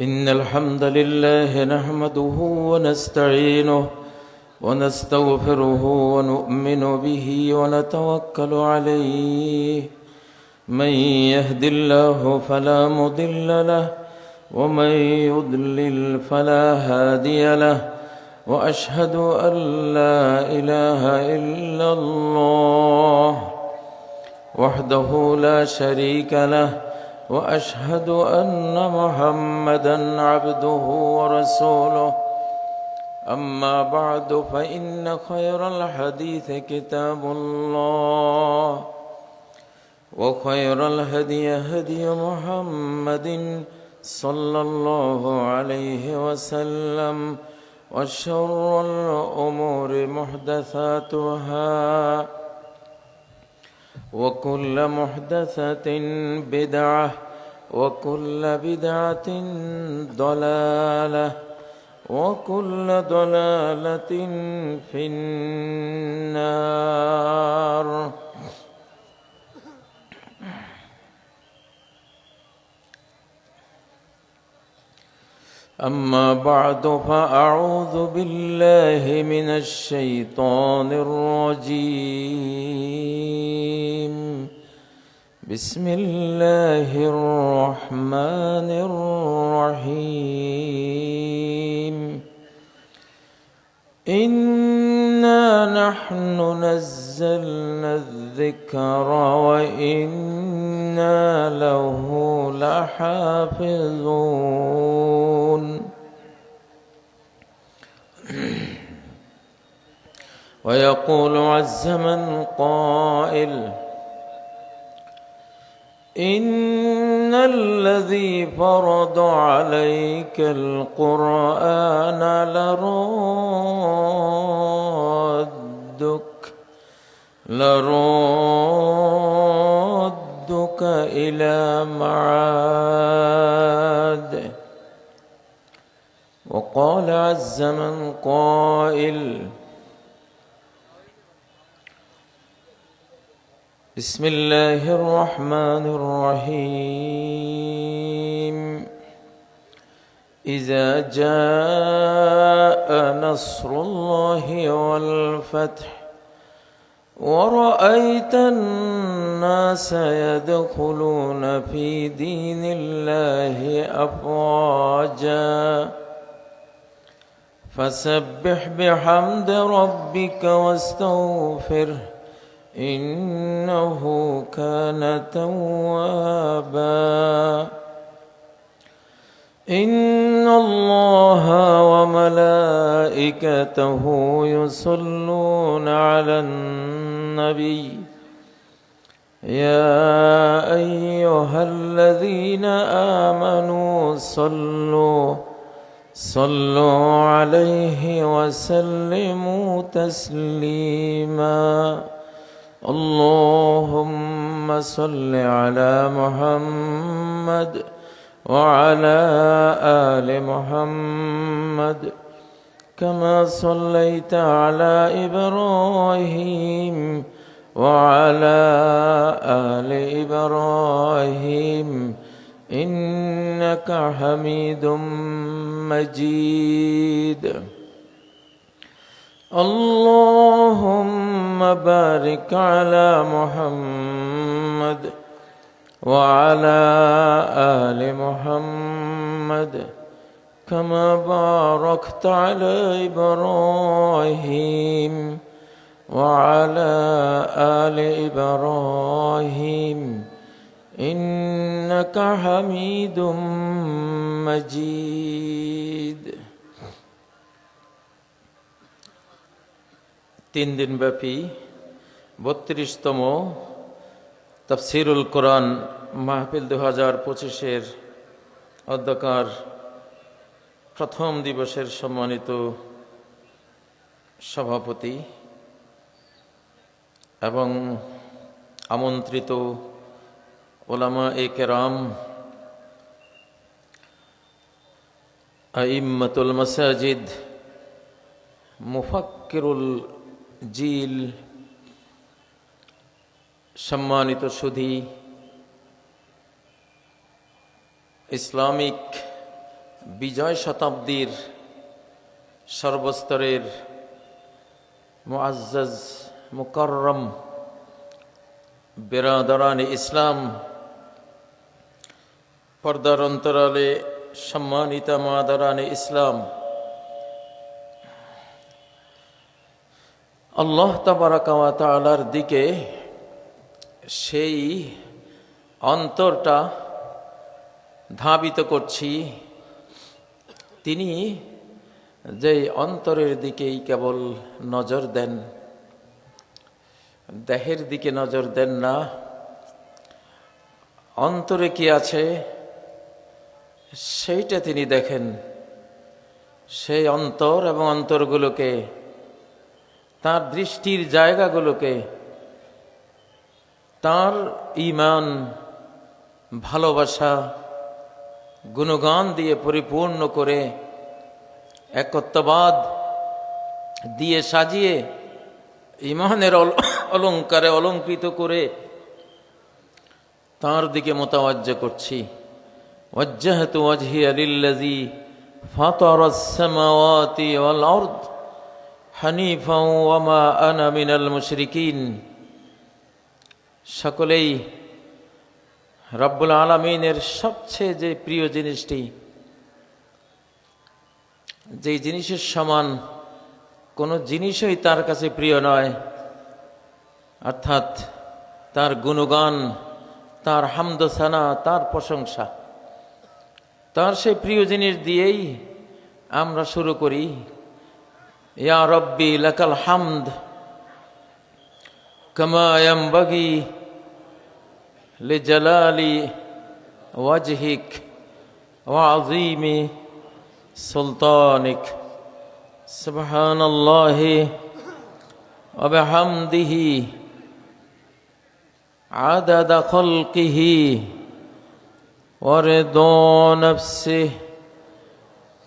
إن الحمد لله نحمده ونستعينه ونستغفره ونؤمن به ونتوكل عليه. من يهد الله فلا مضل له ومن يضلل فلا هادي له، وأشهد أن لا إله إلا الله وحده لا شريك له، وأشهد أن محمدًا عبده ورسوله. أما بعد فإن خير الحديث كتاب الله، وخير الهدي هدي محمد صلى الله عليه وسلم، وشر الأمور محدثاتها، وكل محدثة بدعة، وكل بدعة ضلالة، وكل ضلالة في النار. أما بعد فأعوذ بالله من الشيطان الرجيم. بسم الله الرحمن الرحيم. إنا نحن نزلنا الذكر وإنا له لحافظون. ويقول عز من قائل: إن الذي فرض عليك القرآن لردك إلى معاد. وقال عز من قائل: بسم الله الرحمن الرحيم. إذا جاء نصر الله والفتح ورأيت الناس يدخلون في دين الله أفواجا فسبح بحمد ربك واستغفره إنه كان توابا. إن الله وملائكته يصلون على النبي يا أيها الذين آمنوا صلوا عليه وسلموا تسليما. اللهم صل على محمد وعلى آل محمد كما صليت على إبراهيم وعلى آل إبراهيم إنك حميد مجيد. اللهم بارك على محمد وعلى آل محمد كما باركت على إبراهيم وعلى آل إبراهيم إنك حميد مجيد. 3 দিনব্যাপী 32তম তাফসীরুল কোরআন মাহফিল 2025-এর অধ্যকার প্রথম দিবসের সম্মানিত সভাপতি এবং আমন্ত্রিত উলামায়ে কেরাম, আইম্মাতুল মাসাজিদ, মুফাক্কিরুল জিল, সম্মানিত সুধী, ইসলামিক বিজয় শতাব্দীর সর্বস্তরের মুআজ্জাজ মুকাররম বিরাদরানে ইসলাম, পর্দার অন্তরালে সম্মানিতা মাদারানে ইসলাম, আল্লাহ তাবারাকা ওয়া তাআলার দিকে সেই অন্তরটা ধাবিত করছি। তিনি যে অন্তরের দিকেই কেবল নজর দেন, দেহের দিকে নজর দেন না। অন্তরে কি আছে সেইটা তিনি দেখেন। সেই অন্তর এবং অন্তরগুলোকে, তার দৃষ্টির জায়গাগুলোকে তার ঈমান, ভালোবাসা, গুণগান দিয়ে পরিপূর্ণ করে, একত্ববাদ দিয়ে সাজিয়ে, ঈমানের অলঙ্কারে অলঙ্কৃত করে তার দিকে মোতাওয়াজ্জহ করছি। ওয়াজ্জাহতু ওয়াজহিয়া লিল্লাযী ফাতারাস সামাওয়াতি ওয়াল আরদ হানিফাও ওয়া মা আনা মিনাল মুশরিকিন। সকলেই রব্বুল আলামিনের সবচেয়ে যে প্রিয় জিনিসটি, যেই জিনিসের সমান কোনো জিনিসই তার কাছে প্রিয় নয়, অর্থাৎ তার গুণগান, তার হামদসানা, তার প্রশংসা, তার সেই প্রিয় জিনিস দিয়েই আমরা শুরু করি। ইয়া রব্বি লাকাল হামদ কামা ইয়ানবাগি লিজালালি ওয়াজহিক ওয়া আযীমি সুলতানিক। সুবহানাল্লাহি ওয়া বিহামদিহি আদাদা খালকিহি ওয়া রিদা নাফসিহি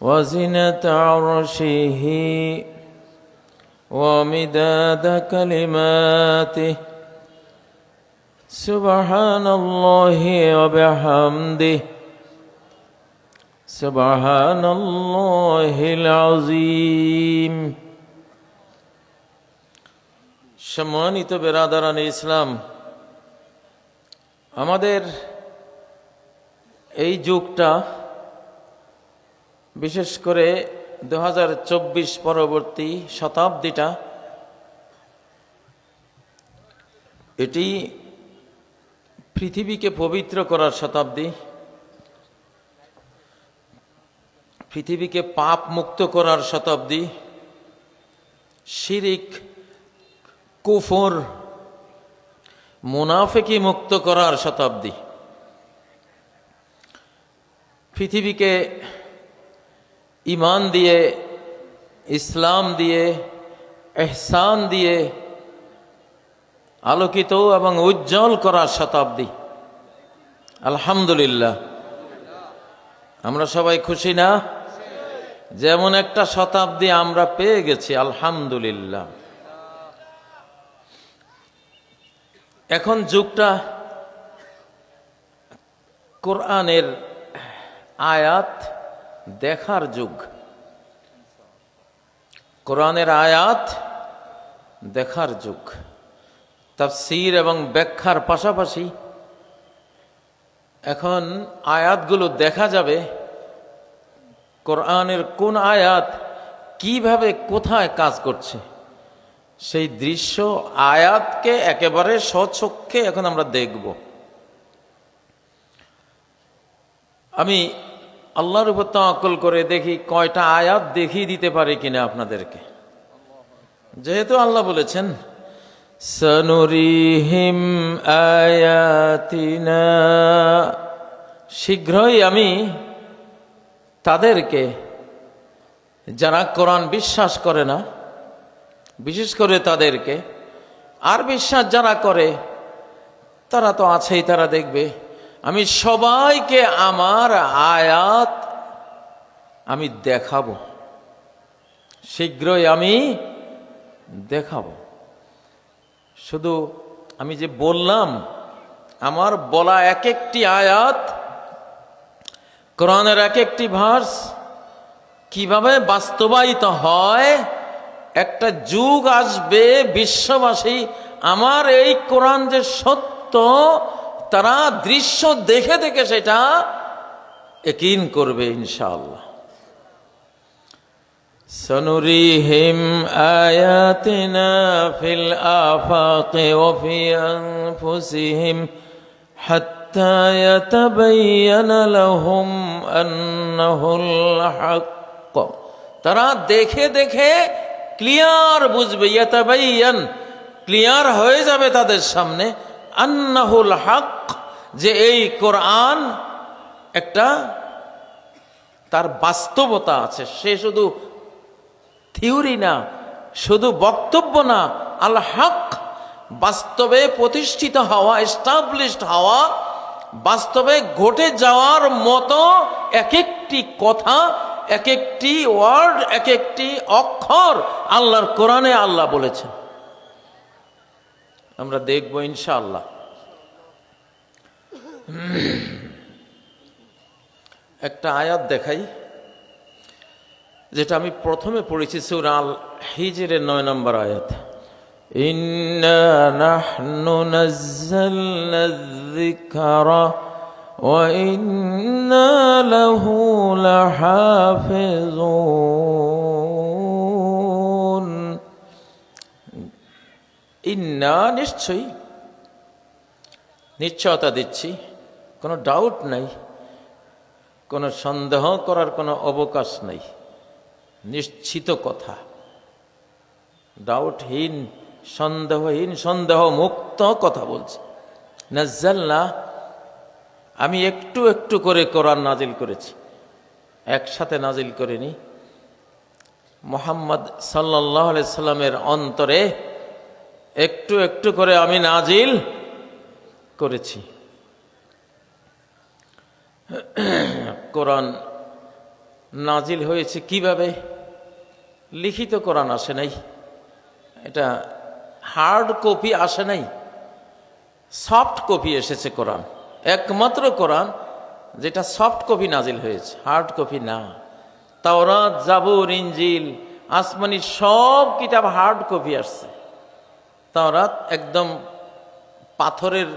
ওয়া জিনাতা আরশিহি ওয়া মিদাদা কালিমাতিহি। সুবহানাল্লাহি ওয়া বিহামদিহি সুবহানাল্লাহিল আযীম। সম্মানিত বিরাদরানে ইসলাম, আমাদের এই যুগটা, বিশেষ করে 2024 পরবর্তী শতাব্দীটা, এটি পৃথিবীকে পবিত্র করার শতাব্দী, পৃথিবীকে পাপ মুক্ত করার শতাব্দী, শিরিক, কুফর, মুনাফিকি মুক্ত করার শতাব্দী। পৃথিবীকে ঈমান দিয়ে, ইসলাম দিয়ে, ইহসান দিয়ে আলোকিত এবং উজ্জ্বল করার শতাব্দী। আলহামদুলিল্লাহ, আমরা সবাই খুশি না? যেমন একটা শতাব্দী আমরা পেয়ে গেছি, আলহামদুলিল্লাহ। এখন যুগটা কোরআনের আয়াত দেখার যুগ। কোরআনের আয়াত দেখার যুগ। তাফসীর এবং ব্যাখ্যার পাশাপাশি এখন আয়াতগুলো দেখা যাবে, কোরআনের কোন আয়াত কিভাবে কোথায় কাজ করছে, সেই দৃশ্য আয়াতকে একেবারে স্বচক্ষে এখন আমরা দেখব। আমি আল্লাহর উপর তাওয়াক্কুল করে দেখি কয়টা আয়াত দেখিয়ে দিতে পারে কিনা আপনাদেরকে। যেহেতু আল্লাহ বলেছেন সানুরিহিম আয়াতিনা, শীঘ্রই আমি তাদেরকে, যারা কোরআন বিশ্বাস করে না, বিশেষ করে তাদেরকে, আর বিশ্বাস যারা করে তারা তো আছেই, তারা দেখবে, আমি সবাইকে আমার আয়াত আমি দেখাবো, শীঘ্রই আমি দেখাবো। শুধু আমি যে বললাম, আমার বলা এক একটি আয়াত, কোরআনের এক একটি ভার্স কিভাবে বাস্তবায়িত হয়। একটা যুগ আসবে বিশ্ববাসী আমার এই কোরআন যে সত্য তারা দৃশ্য দেখে দেখে সেটা ইয়াকিন করবে ইনশাআল্লাহ। সনুরিহিম আয়াতিনা ফিল আফাকি ওয়া ফি আনফুসিহিম হাত্তা ইয়াতাবায়ানা লাহুম আন্নাহুল হক। তারা দেখে দেখে ক্লিয়ার বুঝবে, ইয়াতাবায়ান ক্লিয়ার হয়ে যাবে তাদের সামনে, আন্নাহুল হক যে এই কোরআন একটা তার বাস্তবতা আছে। সে শুধু থিওরি না, শুধু বক্তব্য না, আল হক বাস্তবে প্রতিষ্ঠিত হওয়া, এস্টাবলিশড হওয়া, বাস্তবে ঘটে যাওয়ার মতো এক একটি কথা, এক একটি ওয়ার্ড, এক একটি অক্ষর আল্লাহর কোরআনে আল্লাহ বলেছেন। আমরা দেখব ইনশাআল্লাহ। একটা আয়াত দেখাই যেটা আমি প্রথমে পড়েছি, সূরা আল হিজরের 9 নম্বর আয়াত। ইন্না নাহনু নাযালনা যিকরা ওয়া ইন্না লাহু লাহাফিজুন। ইন্না নিশ্চয়ই, নিশ্চয়তা দিচ্ছি, কোনো ডাউট নাই, কোনো সন্দেহ করার কোনো অবকাশ নাই, নিশ্চিত কথা, ডাউটহীন, সন্দেহহীন, সন্দেহ মুক্ত কথা বলছে। নাজ্জালনা আমি একটু একটু করে কোরআন নাজিল করেছি, একসাথে নাজিল করিনি। মুহাম্মদ সাল্লাল্লাহু আলাইহি সাল্লামের অন্তরে একটু একটু করে আমি নাজিল করেছি। কোরআন নাজিল হয়েছে কিভাবে? লিখিত কোরআন আসে নাই, এটা হার্ড কপি আসে নাই, সফট কপি এসেছে কোরআন। একমাত্র কোরআন যেটা সফট কপি নাজিল হয়েছে, হার্ড কপি না। তাওরাত, জাবুর, ইনজিল, আসমানি সব কিতাব হার্ড কপি আসছে। তাওরাত একদম পাথরের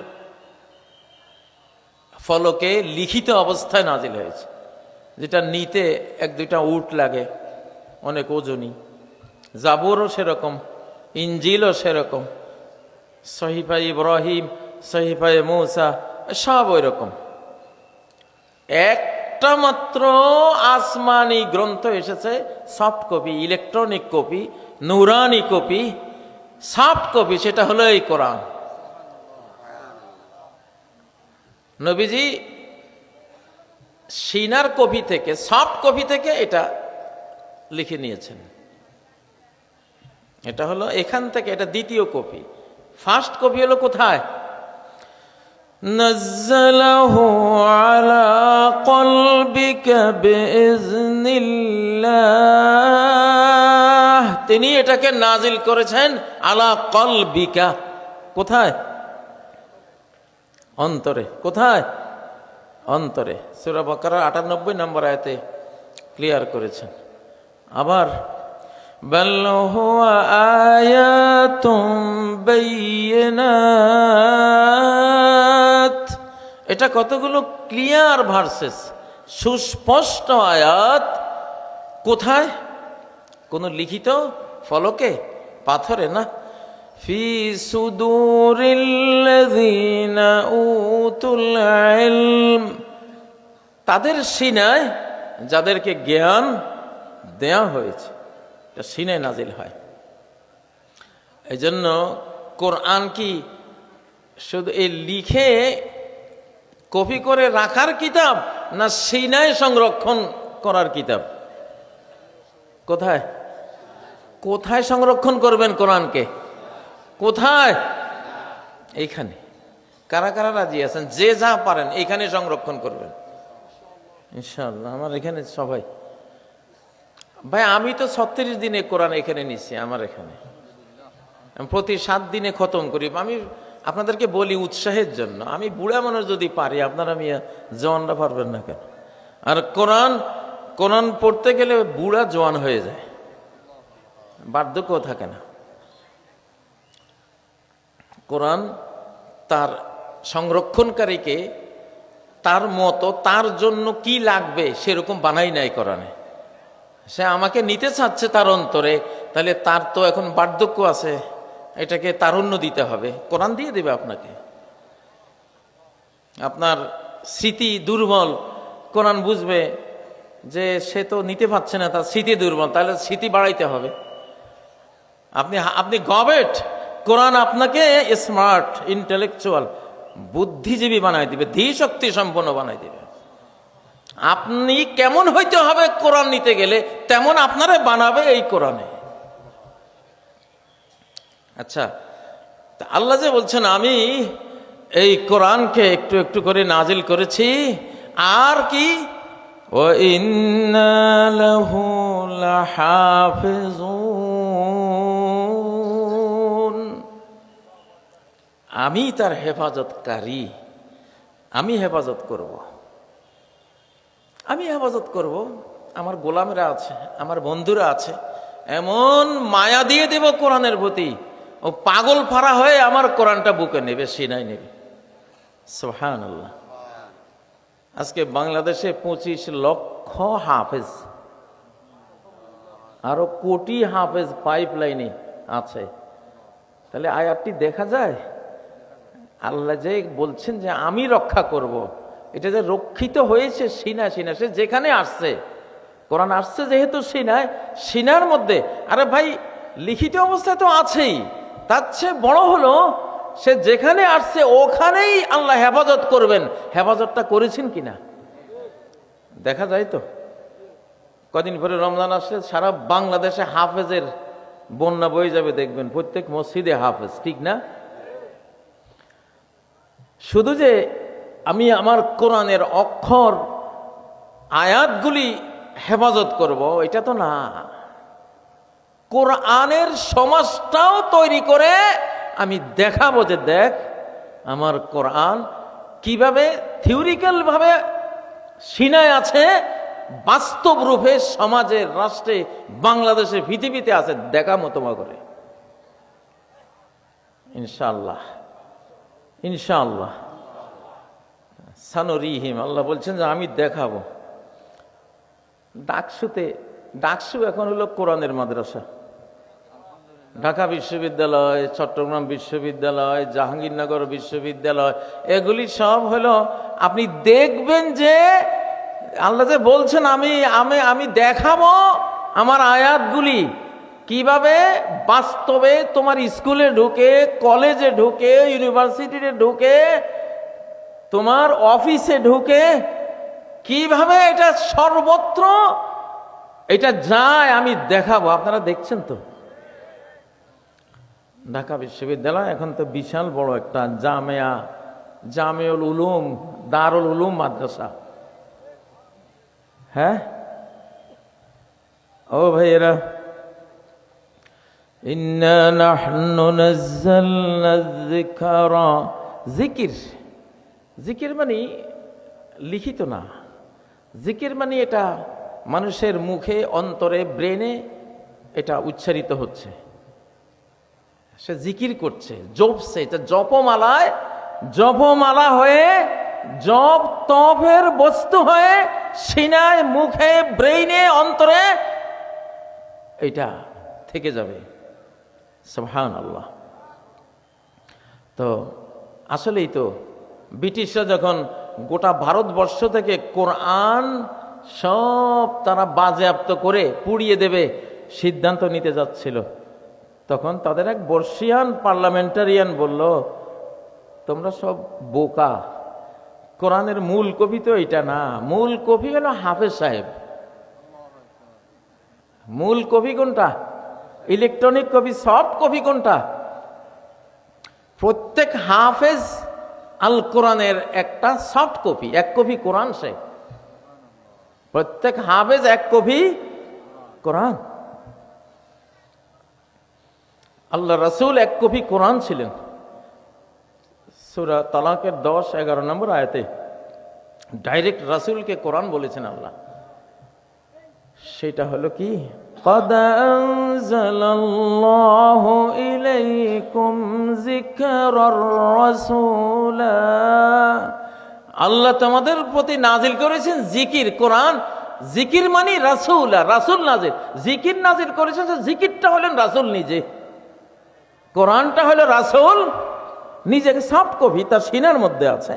ফলকে লিখিত অবস্থায় নাজিল হয়েছে, যেটা নিতে 1-2টা উট লাগে, অনেক ওজনী। জাবুরও সেরকম, ইনজিলও সেরকম, সহিফা ইব্রাহিম, সহিফা মূসা সব ওই রকম। একটা মাত্র আসমানি গ্রন্থ এসেছে সফট কপি, ইলেকট্রনিক কপি, নুরানি কপি, সফট কপি, সেটা হলো এই কোরআন। নবীজি সিনার কপি থেকে, সফট কপি থেকে এটা লিখে নিয়েছেন। এটা হলো এখান থেকে, এটা দ্বিতীয় কপি। ফার্স্ট কপি হলো কোথায়? নাযালাহু আলা কলবিকা বিইজনিল্লাহ, তিনি এটাকে নাজিল করেছেন আলা কলবিকা। কোথায়? অন্তরে। কোথায়? অন্তরে। সূরা বাকারার 98 নম্বর আয়াতে ক্লিয়ার করেছেন। আবার বাল হুয়া আয়াতুম বাইয়িনাত, এটা কতগুলো ক্লিয়ার ভার্সেস, সুস্পষ্ট আয়াত। কোথায়? কোন লিখিত ফলকে, পাথরে না। ফি সুদুরিল্লাযিনা উতুল ইলম, তাদের সিনায় যাদেরকে জ্ঞান দেয়া হয়েছে, এটা সিনায় নাজিল হয়। এই জন্য কোরআন কি শুধু এই লিখে কপি করে রাখার কিতাব, না সিনায় সংরক্ষণ করার কিতাব? কোথায়? কোথায় সংরক্ষণ করবেন কোরআনকে? কোথায়? এইখানে। কারা কারা রাজি আছেন? যে যা পারেন এইখানে সংরক্ষণ করবেন ইনশাআল্লাহ। আমার এখানে সবাই, ভাই আমি তো 36 দিনে কোরআন এখানে নিচ্ছি, আমার এখানে প্রতি 7 দিনে খতম করি। আমি আপনাদেরকে বলি উৎসাহের জন্য, আমি বুড়া মানুষ যদি পারি, আপনারা আমি জওয়ানরা পারবেন না কেন? আর কোরআন কোরআন পড়তে গেলে বুড়া জোয়ান হয়ে যায়, বার্ধক্য থাকে না। কোরআন তার সংরক্ষণকারীকে তার মতো তার জন্য কি লাগবে সেরকম বানাই নাই কোরআনে। সে আমাকে নিতে চাচ্ছে তার অন্তরে, তাহলে তার তো এখন বার্ধক্য আছে, এটাকে তারুণ্য দিতে হবে, কোরআন দিয়ে দেবে আপনাকে। আপনার স্মৃতি দুর্বল, কোরআন বুঝবে যে সে তো নিতে পারছে না, তার স্মৃতি দুর্বল, তাহলে স্মৃতি বাড়াইতে হবে। আপনি গবেট, কোরআন আপনাকে স্মার্ট ইন্টেলেকচুয়াল বুদ্ধিজীবী বানাই দিবে, ধী শক্তি সম্পন্ন বানাই দিবে। আপনি কেমন হইতে হবে কোরআন নিতে গেলে, তেমন আপনারা বানাবে এই কোরআনে। আচ্ছা, আল্লাহ যে বলছেন আমি এই কোরআনকে একটু একটু করে নাজিল করেছি, আর কি ওয়া ইন্না লাহু লাহাফিজুন, আমি তার হেফাজতকারী, আমি হেফাজত করব, আমি হেফাজত করব। আমার গোলামেরা আছে, আমার বন্ধুরা আছে, এমন মায়া দিয়ে দেব কোরআনের প্রতি, ও পাগল ফাড়া হয়ে আমার কোরআনটা বুকে নেবে, সিনাই নেবে। সুবহানাল্লাহ। আজকে বাংলাদেশে 25 লক্ষ হাফেজ, আরো কোটি হাফেজ পাইপ লাইনে আছে। তাহলে আয়াতটি দেখা যায়, আল্লাহ যে বলছেন যে আমি রক্ষা করব, এটা যে রক্ষিত হয়েছে সিনা, সে যেখানে আসছে, কোরআন আসছে যেহেতু সিনার মধ্যে, আরে ভাই লিখিত অবস্থায় তো আছেই, তার চেয়ে বড় হলো সে যেখানে আসছে ওখানেই আল্লাহ হেফাজত করবেন। হেফাজতটা করেছেন কিনা দেখা যায় তো। কদিন পরে রমজান আসলে সারা বাংলাদেশে হাফেজের বন্যা বয়ে যাবে, দেখবেন প্রত্যেক মসজিদে হাফেজ, ঠিক না? শুধু যে আমি আমার কোরআনের অক্ষর আয়াতগুলি হেফাজত করব এটা তো না, কোরআনের সমাজটাও তৈরি করে আমি দেখাবো যে দেখ আমার কোরআন কিভাবে থিওরিক্যাল ভাবে সিনায় আছে, বাস্তব রূপে সমাজে, রাষ্ট্রে, বাংলাদেশে, পৃথিবীতে আছে, দেখাবো তোমা করে ইনশাআল্লাহ। ইনশাআল্লাহ সানুরিহিম, আল্লাহ বলছেন যে আমি দেখাবো। ডাকসু এখন হলো কোরআনের মাদ্রাসা। ঢাকা বিশ্ববিদ্যালয়, চট্টগ্রাম বিশ্ববিদ্যালয়, জাহাঙ্গীরনগর বিশ্ববিদ্যালয়, এগুলি সব হলো, আপনি দেখবেন যে আল্লাহ যে বলছেন আমি দেখাবো আমার আয়াতগুলি কিভাবে বাস্তবে তোমার স্কুলে ঢুকে, কলেজে ঢুকে, ইউনিভার্সিটিতে ঢুকে, তোমার অফিসে ঢুকে কিভাবে এটা সর্বত্র এটা যায় আমি দেখাবো। আপনারা দেখছেন তো ঢাকা বিশ্ববিদ্যালয় এখন তো বিশাল বড় একটা জামেউল উলুম, দারুল উলুম মাদ্রাসা। হ্যাঁ ও ভাইয়েরা, ইন্না নাহনু নাযালনা যিকরা, জিকির মানে লিখিত না, জিকির মানে এটা মানুষের মুখে, অন্তরে, ব্রেনে এটা উচ্চারিত হচ্ছে, সে জিকির করছে, জপছে, এটা জপমালা হয়ে জপ তপের বস্তু হয়ে সিনায়, মুখে, ব্রেইনে, অন্তরে এটা থেকে যাবে। সুবহানাল্লাহ। তো আসলেই তো ব্রিটিশরা যখন গোটা ভারতবর্ষ থেকে কোরআন সব তারা বাজেয়াপ্ত করে পুড়িয়ে দেবে সিদ্ধান্ত নিতে যাচ্ছিল, তখন তাদের এক বর্ষিয়ান পার্লামেন্টারিয়ান বলল, তোমরা সব বোকা, কোরআনের মূল কপি তো এটা না, মূল কপি হলো হাফেজ সাহেব। মূল কপি কোনটা? ইলেকট্রনিক কপি, সফট কপি কোনটা? প্রত্যেক হাফেজ আল কোরআনের একটা সফট কপি, এক কপি কোরআন, সে প্রত্যেক হাফেজ এক কপি কোরআন। আল্লাহ রাসূল এক কপি কোরআন ছিলেন। সূরা তালাকের 10-11 নম্বর আয়াতে ডাইরেক্ট রাসূলকে কোরআন বলেছেন আল্লাহ। সেটা হলো কি, قد أنزل الله إليكم ذكرا رسولا, আল্লাহ তোমাদের প্রতি নাজিল করেছেন জিকির, কোরআন। জিকির মানে রাসূল, রাসূল নাজিল, জিকির নাজিল করেছেন। জিকিরটা হলেন রাসূল নিজে, কোরআনটা হলো রাসূল নিজেকে সফট কপি তার সিনার মধ্যে আছে।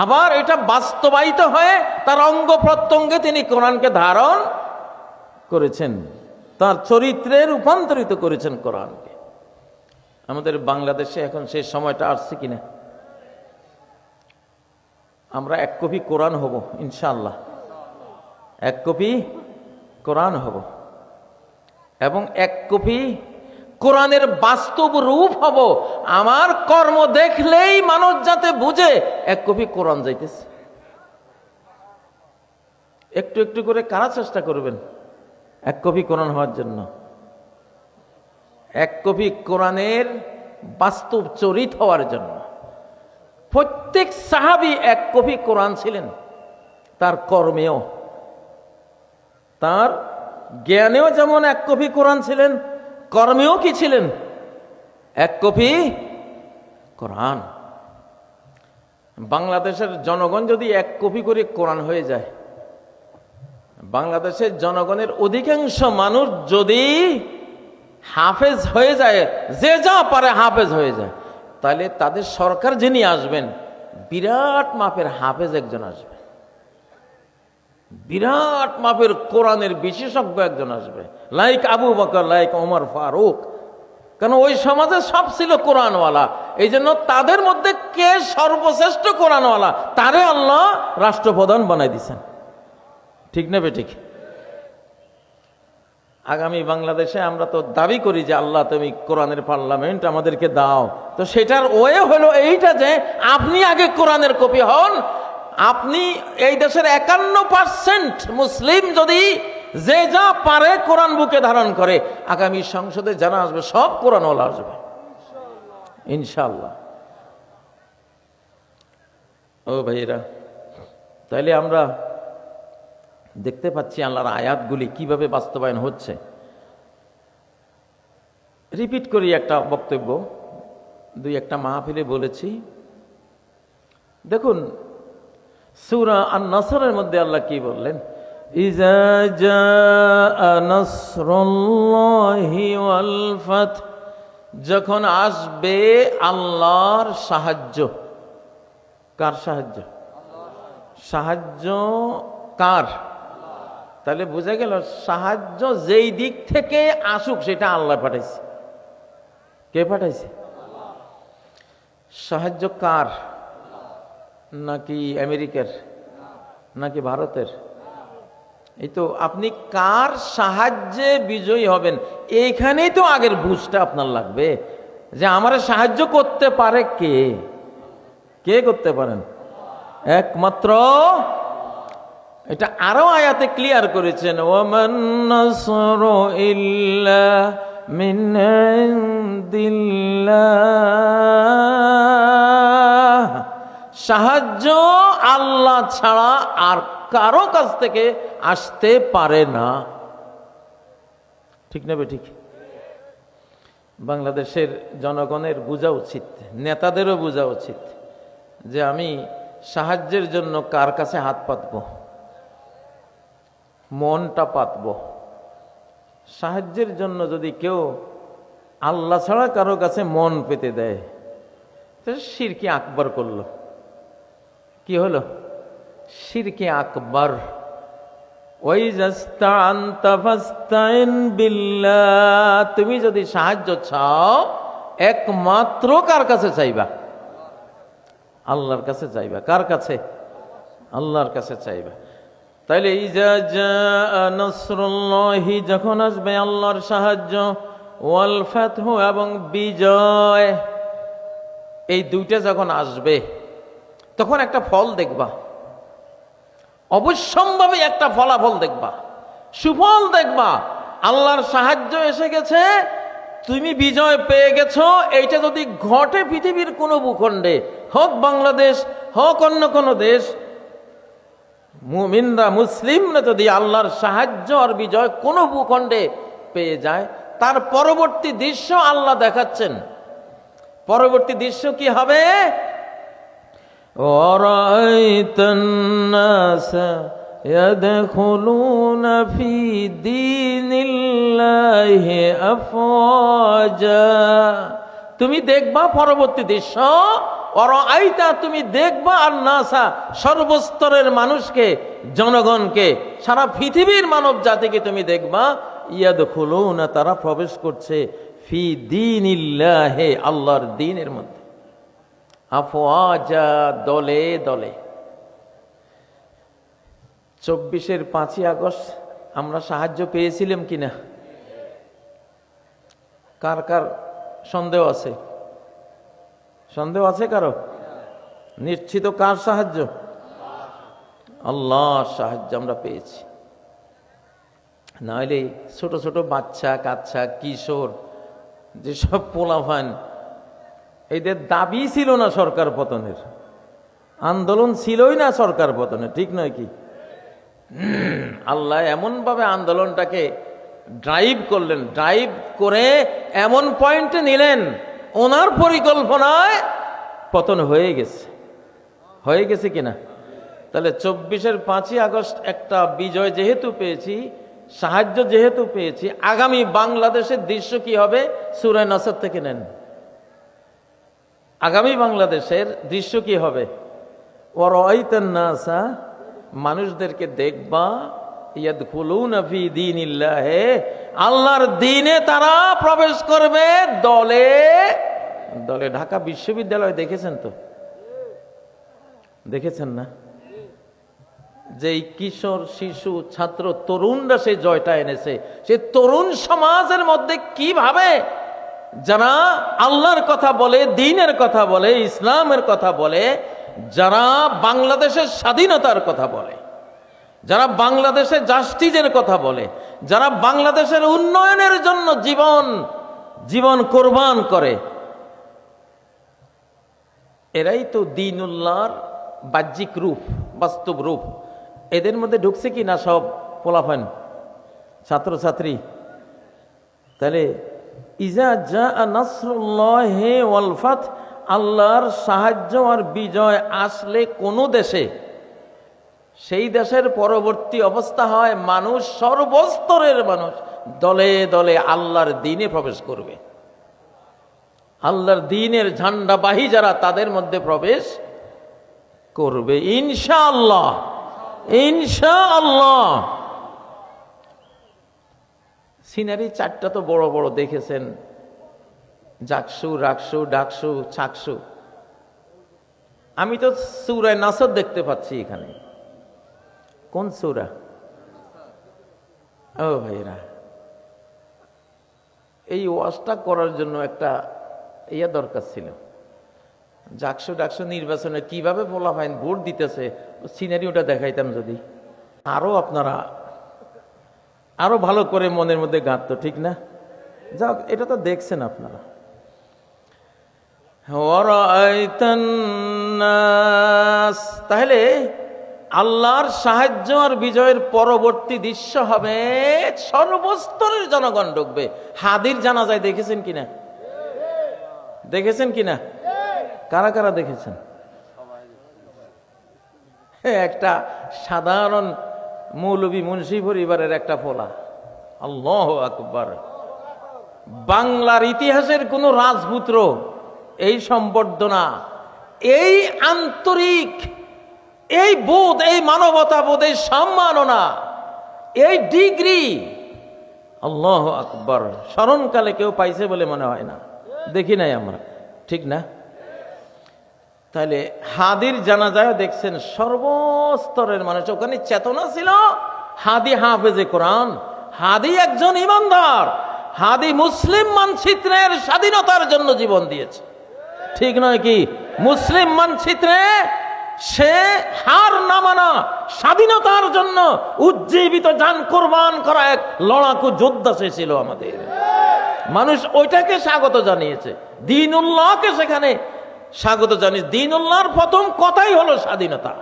আবার এটা বাস্তবায়িত হয়ে তার অঙ্গ প্রত্যঙ্গে তিনি কোরআনকে ধারণ করেছেন, তার চরিত্রে রূপান্তরিত করেছেন কোরআনকে। আমাদের বাংলাদেশে এখন সেই সময়টা আসছে কিনা, আমরা এক কপি কোরআন হব ইনশাআল্লাহ, এক কপি কোরআন হব এবং এক কপি কোরআনের বাস্তব রূপ হব। আমার কর্ম দেখলেই মানুষ যাতে বুঝে এক কপি কোরআন যাইতেছে। একটু একটু করে কারা চেষ্টা করবেন এক কপি কোরআন হওয়ার জন্য? এক কপি কোরআনের বাস্তব চরিত হওয়ার জন্য। প্রত্যেক সাহাবী এক কপি কোরআন ছিলেন, তার কর্মেও, তার জ্ঞানেও যেমন এক কপি কোরআন ছিলেন, কর্মেও কি ছিলেন? এক কপি কোরআন। বাংলাদেশের জনগণ যদি এক কপি করে কোরআন হয়ে যায়, বাংলাদেশের জনগণের অধিকাংশ মানুষ যদি হাফেজ হয়ে যায়, যে যা পারে হাফেজ হয়ে যায়, তাহলে তাদের সরকার যিনি আসবেন বিরাট মাপের হাফেজ একজন আসবে, বিরাট মাপের কোরআনের বিশেষজ্ঞ একজন আসবে, লাইক আবু বকর, লাইক ওমর ফারুক। কারণ ওই সমাজে সব ছিল কোরআনওয়ালা, এই জন্য তাদের মধ্যে কে সর্বশ্রেষ্ঠ কোরআনওয়ালা তারে আল্লাহ রাষ্ট্রপ্রধান বানাই দিচ্ছেন। ঠিক না বেঠিক? আগামী বাংলাদেশে আমরা তো দাবি করি যে আল্লাহ তুমি কোরআনের পার্লামেন্ট আমাদেরকে দাও, তো সেটার ওয়ে হলো এইটা যে আপনি আগে কোরআনের কপি হন। আপনি এই দেশের 51% মুসলিম যদি যে যা পারে কোরআন বুকে ধারণ করে, আগামী সংসদে যারা আসবে সব কোরআনওয়ালা আসবে ইনশাআল্লাহ। ও ভাইরা, তাইলে আমরা দেখতে পাচ্ছি আল্লাহর আয়াতগুলি কিভাবে বাস্তবায়ন হচ্ছে। রিপিট করি একটা বক্তব্য, দুই একটা মাহফিলে বলেছি। দেখুন সূরা আন-নাসরের মধ্যে আল্লাহ কি বললেন, ইযা জাআ নাসরুল্লাহি ওয়াল ফাth, যখন আসবে আল্লাহর সাহায্য। কার সাহায্য? সাহায্য কার? তাহলে বোঝা গেল সাহায্য যেই দিক থেকে আসুক সেটা আল্লাহ পাঠাইছে। কে পাঠাইছে? সাহায্য কার? নাকি আমেরিকার, নাকি ভারতের? এই তো আপনি কার সাহায্যে বিজয়ী হবেন, এইখানেই তো আগের বুঝটা আপনার লাগবে যে আমার সাহায্য করতে পারে কে। কে করতে পারেন? একমাত্র। এটা আরো আয়াতে ক্লিয়ার করেছেন, ওয়ামান নাসরু ইল্লা মিন ইনদিল্লাহ, সাহায্য আল্লাহ ছাড়া আর কারো কাছ থেকে আসতে পারে না। ঠিক না ঠিক? বাংলাদেশের জনগণের বোঝা উচিত, নেতাদেরও বোঝা উচিত যে আমি সাহায্যের জন্য কার কাছে হাত পাতবো, মনটা পাতবো। সাহায্যের জন্য যদি কেউ আল্লাহ ছাড়া কারো কাছে মন পেতে দেয়, তো শিরকে আকবার করলো। কি হলো? শিরকে আকবার। তুমি যদি সাহায্য চাও একমাত্র কার কাছে চাইবা? আল্লাহর কাছে চাইবা। কার কাছে? আল্লাহর কাছে চাইবা। তাইলে ইজা জাআ নাসরুল্লাহি, যখন আসবে আল্লাহর সাহায্য, ওয়াল ফাতহু এবং বিজয়, এই দুইটা যখন আসবে তখন একটা ফল দেখবা, অবশ্যম্ভাবী একটা ফলাফল দেখবা, সুফল দেখবা। আল্লাহর সাহায্য এসে গেছে, তুমি বিজয় পেয়ে গেছো। এইটা যদি ঘটে পৃথিবীর কোনো ভূখণ্ডে, হোক বাংলাদেশ, হোক অন্য কোনো দেশ, মুমিনরা মুসলিমরা যদি আল্লাহর সাহায্য আর বিজয় কোনো ভূখণ্ডে পেয়ে যায়, তার পরবর্তী দৃশ্য আল্লাহ দেখাচ্ছেন। পরবর্তী দৃশ্য কি হবে? ওয়ারাআইতান নাসা ইয়াদখুলুনা ফি দীনিল্লাহি আফওয়াজা। তুমি দেখবা পরবর্তী দৃশ্য, ওয়ারাআইতা তুমি দেখবা আর নাসা সর্বস্তরের মানুষকে, জনগণকে, সারা পৃথিবীর মানব জাতিকে তুমি দেখবা ইয়াদখুলুনা তারা প্রবেশ করছে ফি দীনিল্লাহি আল্লাহর দ্বীনের মধ্যে আফওয়াজা দলে দলে। 24-এর 5ই আগস্ট আমরা সাহায্য পেয়েছিলাম কিনা? কার কার সন্দেহ আছে? সন্দেহ আছে কারো? নিশ্চিত কার সাহায্য? আল্লাহর সাহায্য আমরা পেয়েছি। নাহলে ছোট ছোট বাচ্চা কাচ্চা কিশোর যেসব পোলাভান, এদের দাবি ছিল না সরকার পতনের, আন্দোলন ছিলই না সরকার পতনের, ঠিক নয় কি? আল্লাহ এমন ভাবে আন্দোলনটাকে ড্রাইভ করলেন, ড্রাইভ করে এমন পয়েন্টে নিলেন, ওনার পরিকল্পনায় পতন হয়ে গেছে। হয়ে গেছে কিনা? তাহলে 24-এর 5ই আগস্ট একটা বিজয় যেহেতু পেয়েছি, সাহায্য যেহেতু পেয়েছি, আগামী বাংলাদেশের দৃশ্য কি হবে? সূরা নাসর থেকে নেন। আগামী বাংলাদেশের দৃশ্য কি হবে? ওয়ারাআইতান নাসা মানুষদেরকে দেখবা ইয়াদখুলুনা ফি দীনিল্লাহি আল্লাহর দ্বীনে তারা প্রবেশ করবে দলে দলে। ঢাকা বিশ্ববিদ্যালয় দেখেছেন তো? দেখেছেন না? যেই কিশোর শিশু ছাত্র তরুণরা সেই জয়টা এনেছে, সেই তরুণ সমাজের মধ্যে কিভাবে যারা আল্লাহর কথা বলে, দ্বীনের কথা বলে, ইসলামের কথা বলে, যারা বাংলাদেশের স্বাধীনতার কথা বলে, যারা বাংলাদেশের জাস্টিসের কথা বলে, যারা বাংলাদেশের উন্নয়নের জন্য জীবন কোরবান করে, এরাই তো দ্বীনুল্লাহর বাহ্যিক রূপ, বাস্তব রূপ। এদের মধ্যে ঢুকছে কি না সব পোলাফান ছাত্রছাত্রী? তাহলে ইজা জাআ নাসরুল্লাহি ওয়াল ফাত, আল্লাহর সাহায্য আর বিজয় আসলে কোন দেশে, সেই দেশের পরবর্তী অবস্থা হয় মানুষ, সর্বস্তরের মানুষ দলে দলে আল্লাহর দ্বীনে প্রবেশ করবে। আল্লাহর দ্বীনের ঝান্ডাবাহী যারা, তাদের মধ্যে প্রবেশ করবে ইনশাআল্লাহ, ইনশাআল্লাহ। সিনারি 4টা তো বড় বড় দেখেছেন, জাকসু, রাকসু, ডাকসু, ছাকসু। আমি তো সূরা নাসর দেখতে পাচ্ছি এখানে। কোন সূরা? ও ভাইরা, এই ওয়াজটা করার জন্য একটা দরকার ছিল। জাকসু ডাকসু নির্বাচনে কিভাবে বলা হয় ভোট দিতেছে, সিনারিওটা দেখাইতাম যদি, আপনারা আরো ভালো করে মনের মধ্যে গাঁথতো, ঠিক না? যাক, এটা তো দেখছেন আপনারা। ওয়ারাআইতান নাস, তাহলে আল্লাহর সাহায্য আর বিজয়ের পরবর্তী দৃশ্য হবে সর্বস্তরের জনগণ ঢুকবে। হাদির জানাজায় দেখেছেন কিনা? দেখেছেন কিনা? কারা কারা দেখেছেন? একটা সাধারণ মৌলবী মুন্সি পরিবারের একটা ফোলা। আল্লাহু আকবার। বাংলার ইতিহাসের কোন রাজপুত্র এই সম্বর্ধনা, এই আন্তরিক, এই বোধ, এই মানবতা বোধ, এই সম্মাননা, এই ডিগ্রি, আল্লাহু আকবার, স্মরণকালে কেউ পাইছে বলে মনে হয় না, দেখি নাই আমরা, ঠিক না? তাহলে হাদির জানাজায় দেখছেন সর্বস্তরের মানুষ, ওখানে চেতনা ছিল। হাদি হাফেজে কোরআন, হাদি একজন ইমানদার, হাদি মুসলিম মানচিত্রের স্বাধীনতার জন্য জীবন দিয়েছে, ঠিক নয় কি? মুসলিম মানচিত্রে সে হার না মানা, স্বাধীনতার জন্য উজ্জীবিত জান কোরবান করা এক লড়াকু যোদ্ধা সে ছিল। আমাদের মানুষ ওইটাকে স্বাগত জানিয়েছে, দ্বীনুল্লাহকে সেখানে স্বাগত জানিয়েছে। দ্বীনুল্লাহর প্রথম কথাই হলো স্বাধীনতা।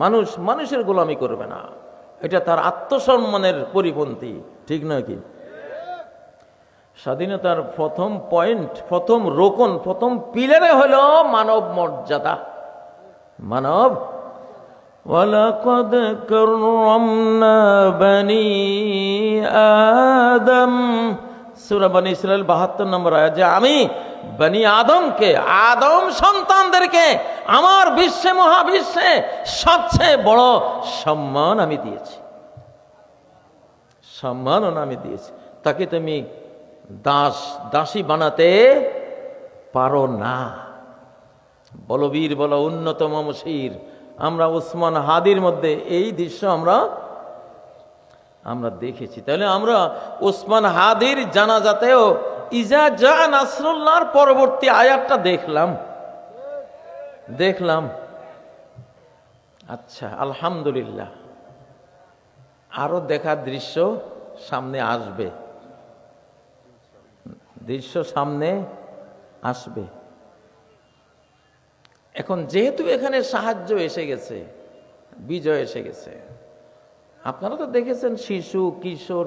মানুষ মানুষের গোলামি করবে না, এটা তার আত্মসম্মানের পরিপন্থী, ঠিক নয় কি? স্বাধীনতার প্রথম পয়েন্ট, প্রথম রোকন, প্রথম পিলারে হলো মানব মর্যাদা। মানব ওয়ালাকাদ কাররামনা বনি আদম, সূরা বনী ইসরাঈল 72 নম্বর আয়াত, যে আমি বনি আদমকে, আদম সন্তানদেরকে আমার বিশ্বে, মহাবিশ্বে সবচেয়ে বড় সম্মান আমি দিয়েছি, সম্মাননা আমি দিয়েছি। তাকে তুমি দাস দাসী বানাতে পারো না। বলবীর বলো উন্নতম শির। আমরা ওসমান হাদির মধ্যে এই দৃশ্য আমরা দেখেছি। তাহলে আমরা ওসমান হাদির জানাজাতেও ইজা জা নাসরুল্লাহর পরবর্তী আয়াতটা দেখলাম। আচ্ছা, আলহামদুলিল্লাহ, আরো দেখার দৃশ্য সামনে আসবে, এখন যেহেতু এখানে সাহায্য এসে গেছে, বিজয় এসে গেছে, আপনারা তো দেখেছেন শিশু, কিশোর,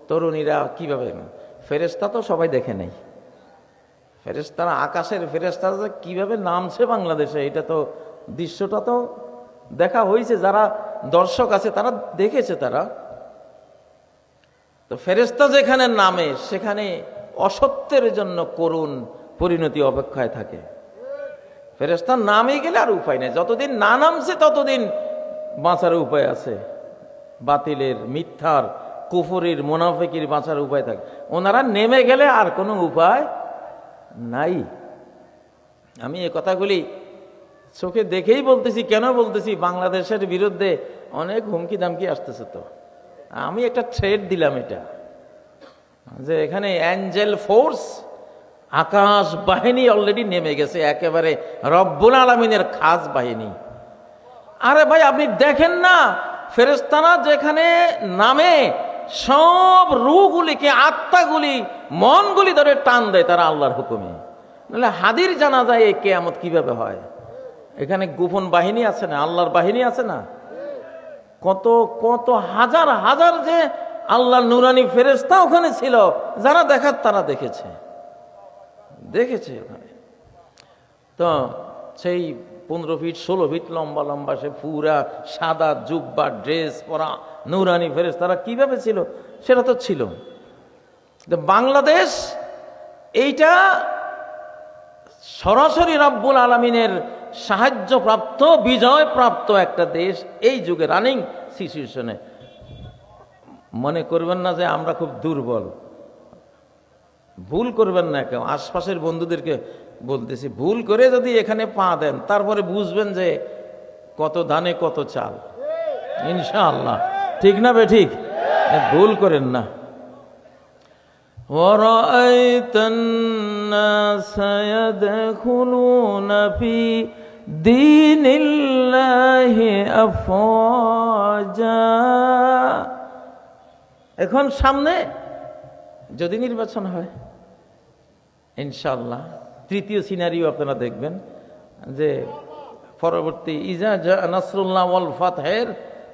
তরুণীরা কিভাবে, ফেরেশতা তো সবাই দেখে নেই, ফেরেশতারা, আকাশের ফেরেশতারা কিভাবে নামছে বাংলাদেশে, এটা তো দৃশ্যটা তো দেখা হয়েছে, যারা দর্শক আছে তারা দেখেছে। তারা তো ফেরেশতা যেখানে নামে সেখানে অসত্যের জন্য করুণ পরিণতি অপেক্ষায় থাকে। ফেরেশতা নামে গেলে আর উপায় নেই, যতদিন না নামছে ততদিন বাঁচার উপায় আছে, বাতিলের, মিথ্যার, কুফরির, মুনাফিকির বাঁচার উপায় থাকে। ওনারা নেমে গেলে আর কোনো উপায় নাই। আমি এই কথাগুলি চোখে দেখেই বলতেছি। কেন বলতেছি? বাংলাদেশের বিরুদ্ধে অনেক হুমকি দামকি আসতেছে। তো আমি একটা থ্রেড দিলাম এটা, যে এখানে অ্যাঞ্জেল ফোর্স, আকাশ বাহিনী অলরেডি নেমে গেছে, একেবারে রব্বুল আলামিনের খাস বাহিনী। আরে ভাই, আপনি দেখেন না, ফেরেশতারা যেখানে নামে সব রূহগুলিকে, আত্মাগুলি, মনগুলি ধরে টান দেয় তারা আল্লাহর হুকুমে। নাহলে হাদির জানা যায় এই কিয়ামত কিভাবে হয়। এখানে গোপন বাহিনী আছে না, আল্লাহর বাহিনী আছে না, কত কত হাজার হাজার যে আল্লাহর নুরানি ফেরেশতা ওখানে ছিল, যারা দেখার তারা দেখেছে ওখানে। তো সেই 15 ফিট 16 ফিট লম্বা লম্বা সে পুরা সাদা জুব্বা ড্রেস পরা নুরানি ফেরেশতারা কিভাবে ছিল সেটা তো ছিল। বাংলাদেশ এইটা সরাসরি রব্বুল আলামিনের সাহায্যপ্রাপ্ত, বিজয়প্রাপ্ত একটা দেশ এই যুগে, রানিং সিচুয়েশনে। মনে করবেন না যে আমরা খুব দুর্বল, ভুল করবেন না কেউ। আশপাশের বন্ধুদেরকে বলতেছি, ভুল করে যদি এখানে পা দেন তারপরে বুঝবেন যে কত ধানে কত চাল, ইনশাআল্লাহ। ঠিক না বে ঠিক? ভুল করেন না। وَرَأَيْتَ النَّاسَ يَدْخُلُونَ فِي دِينِ اللَّهِ أَفْوَاجًا। এখন সামনে যদি নির্বাচন হয় ইনশাআল্লাহ, তৃতীয় সিনারিও আপনারা দেখবেন যে পরবর্তী ইজা জা নাসরুল্লাহ ওয়াল ফাতহের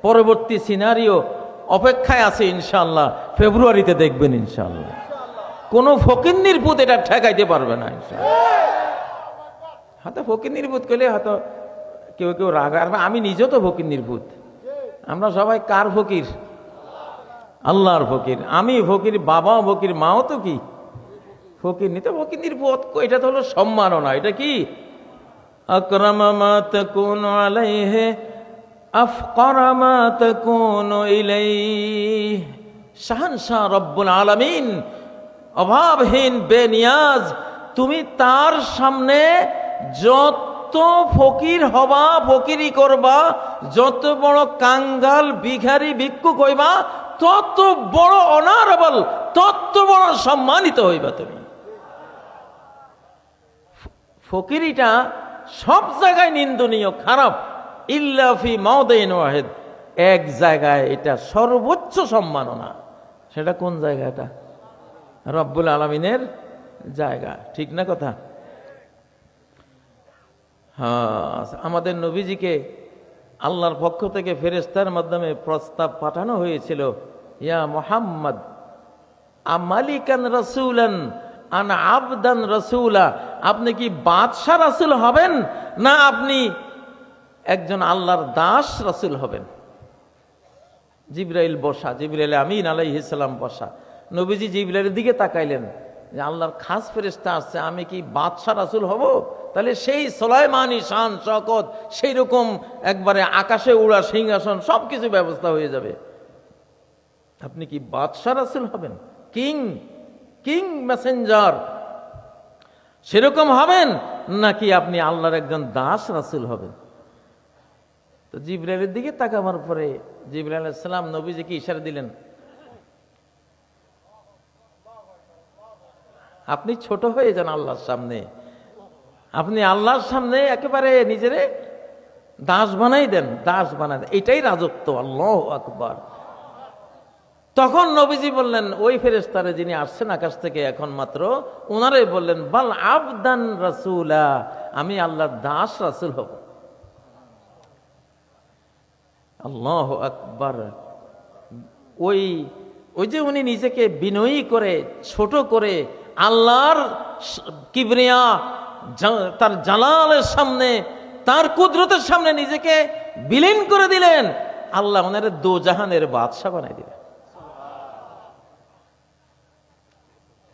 পরবর্তী সিনারিও অপেক্ষায় আছে ইনশাআল্লাহ। ফেব্রুয়ারিতে দেখবেন ইনশাআল্লাহ। কোন ফকিন্নির ভূত এটা ঠেকাইতে পারবে না ইনশাআল্লাহ। হয়তো ফকিন্নির ভূত করলে হয়তো কেউ রাগ আসবে। আমি নিজেও তো ফকিন্নির ভূত। আমরা সবাই কার ফকির? আল্লাহর ফকির। আমি ফকির, বাবাও ফকির, মাও তো কি ফকির। নিতে ফকিন্নির ভূত, এটা তো হলো সম্মাননা। এটা কি? আকরামা মা তাকুনু আলাইহি আফকারা মা তাকুনু ইলাইহি। শাহানশাহ রব্বুল আলামিন, অভাবহীন, বেনিয়াজ। তুমি তার সামনে যত ফকির হবা, ফকিরি করবা, যত বড় কাঙ্গাল, ভিখারি, ভিক্ষুক হইবা, তত বড় অনারেবল, তত বড় সম্মানিত হইবা তুমি। ফকিরিটা সব জায়গায় নিন্দনীয়, খারাপ। ইল্লা ফি মাওদিন ওয়াহিদ, এক জায়গায় এটা সর্বোচ্চ সম্মাননা। সেটা কোন জায়গা? এটা রব্বুল আলামিনের জায়গা। ঠিক না কথা? হ্যাঁ, আমাদের নবীজিকে আল্লাহর পক্ষ থেকে ফেরেশতার মাধ্যমে প্রস্তাব পাঠানো হয়েছিল, ইয়া মুহাম্মদ আমালিকান রাসূলান আন আবদান রাসূলা, আপনি কি বাদশা রাসূল হবেন না আপনি একজন আল্লাহর দাস রাসূল হবেন? জিবরাইল বসা, জিবরাইল আমিন আলাইহিস সালাম বসা। নবীজি জিবরাইলের দিকে তাকাইলেন যে আল্লাহর খাস ফেরেশতা আসছে, আমি কি বাদশা রাসূল হব? তাহলে সেই সুলাইমানি শান শওকত, সেই রকম একবারে আকাশে উড়া সিংহাসন সবকিছু ব্যবস্থা হয়ে যাবে। আপনি কি বাদশা রাসূল হবেন? কিং মেসেঞ্জার সেরকম হবেন, নাকি আপনি আল্লাহর একজন দাস রাসূল হবেন? তো জিবরাইলের দিকে তাকাবার পরে জিবরাইল আলাইহিস সালাম নবীজিকে ইশারা দিলেন, আপনি ছোট হয়ে যান আল্লাহর সামনে, আপনি আল্লাহর সামনে একেবারে নিজেরে দাস বানাই দেন, দাস বানাই দেন, এটাই রাজত্ব। আল্লাহু আকবার। তখন নবীজি বললেন, ওই ফেরেশতারে যিনি আসছেন আকাশ থেকে এখন মাত্র, ওনারাই বললেন, বাল আবদান রাসূলা, আমি আল্লাহর দাস রাসূল হব। আল্লাহু আকবার। ওই যে উনি নিজেকে বিনয়ী করে, ছোট করে আল্লাহর কিবরিয়া, তার জালালের সামনে, তার কুদরতের সামনে নিজেকে বিলীন করে দিলেন, আল্লাহ ওনারে দোজাহানের বাদশা বানাই দিলেন।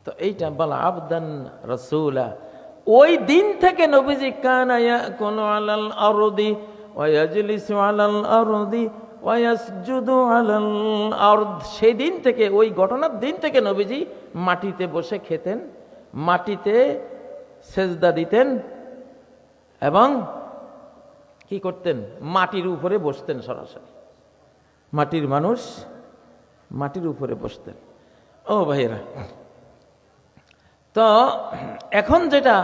তো এইটা বলা আবদান রাসূলা। ওই দিন থেকে নবীজি কানা ইয়াকুলু আলাল আরদি ওয়া ইয়াজলিসু আলাল আরদি ওয়া ইয়াসজুদু আলাল আরদ। সেই দিন থেকে, ওই ঘটনার দিন থেকে নবীজি মাটিতে বসে খেতেন, মাটিতে সেজদা দিতেন এবং কি করতেন, মাটির উপরে বসতেন। সরাসরি মাটির মানুষ মাটির উপরে বসতেন। ও ভাইয়েরা, তো এখন যেটা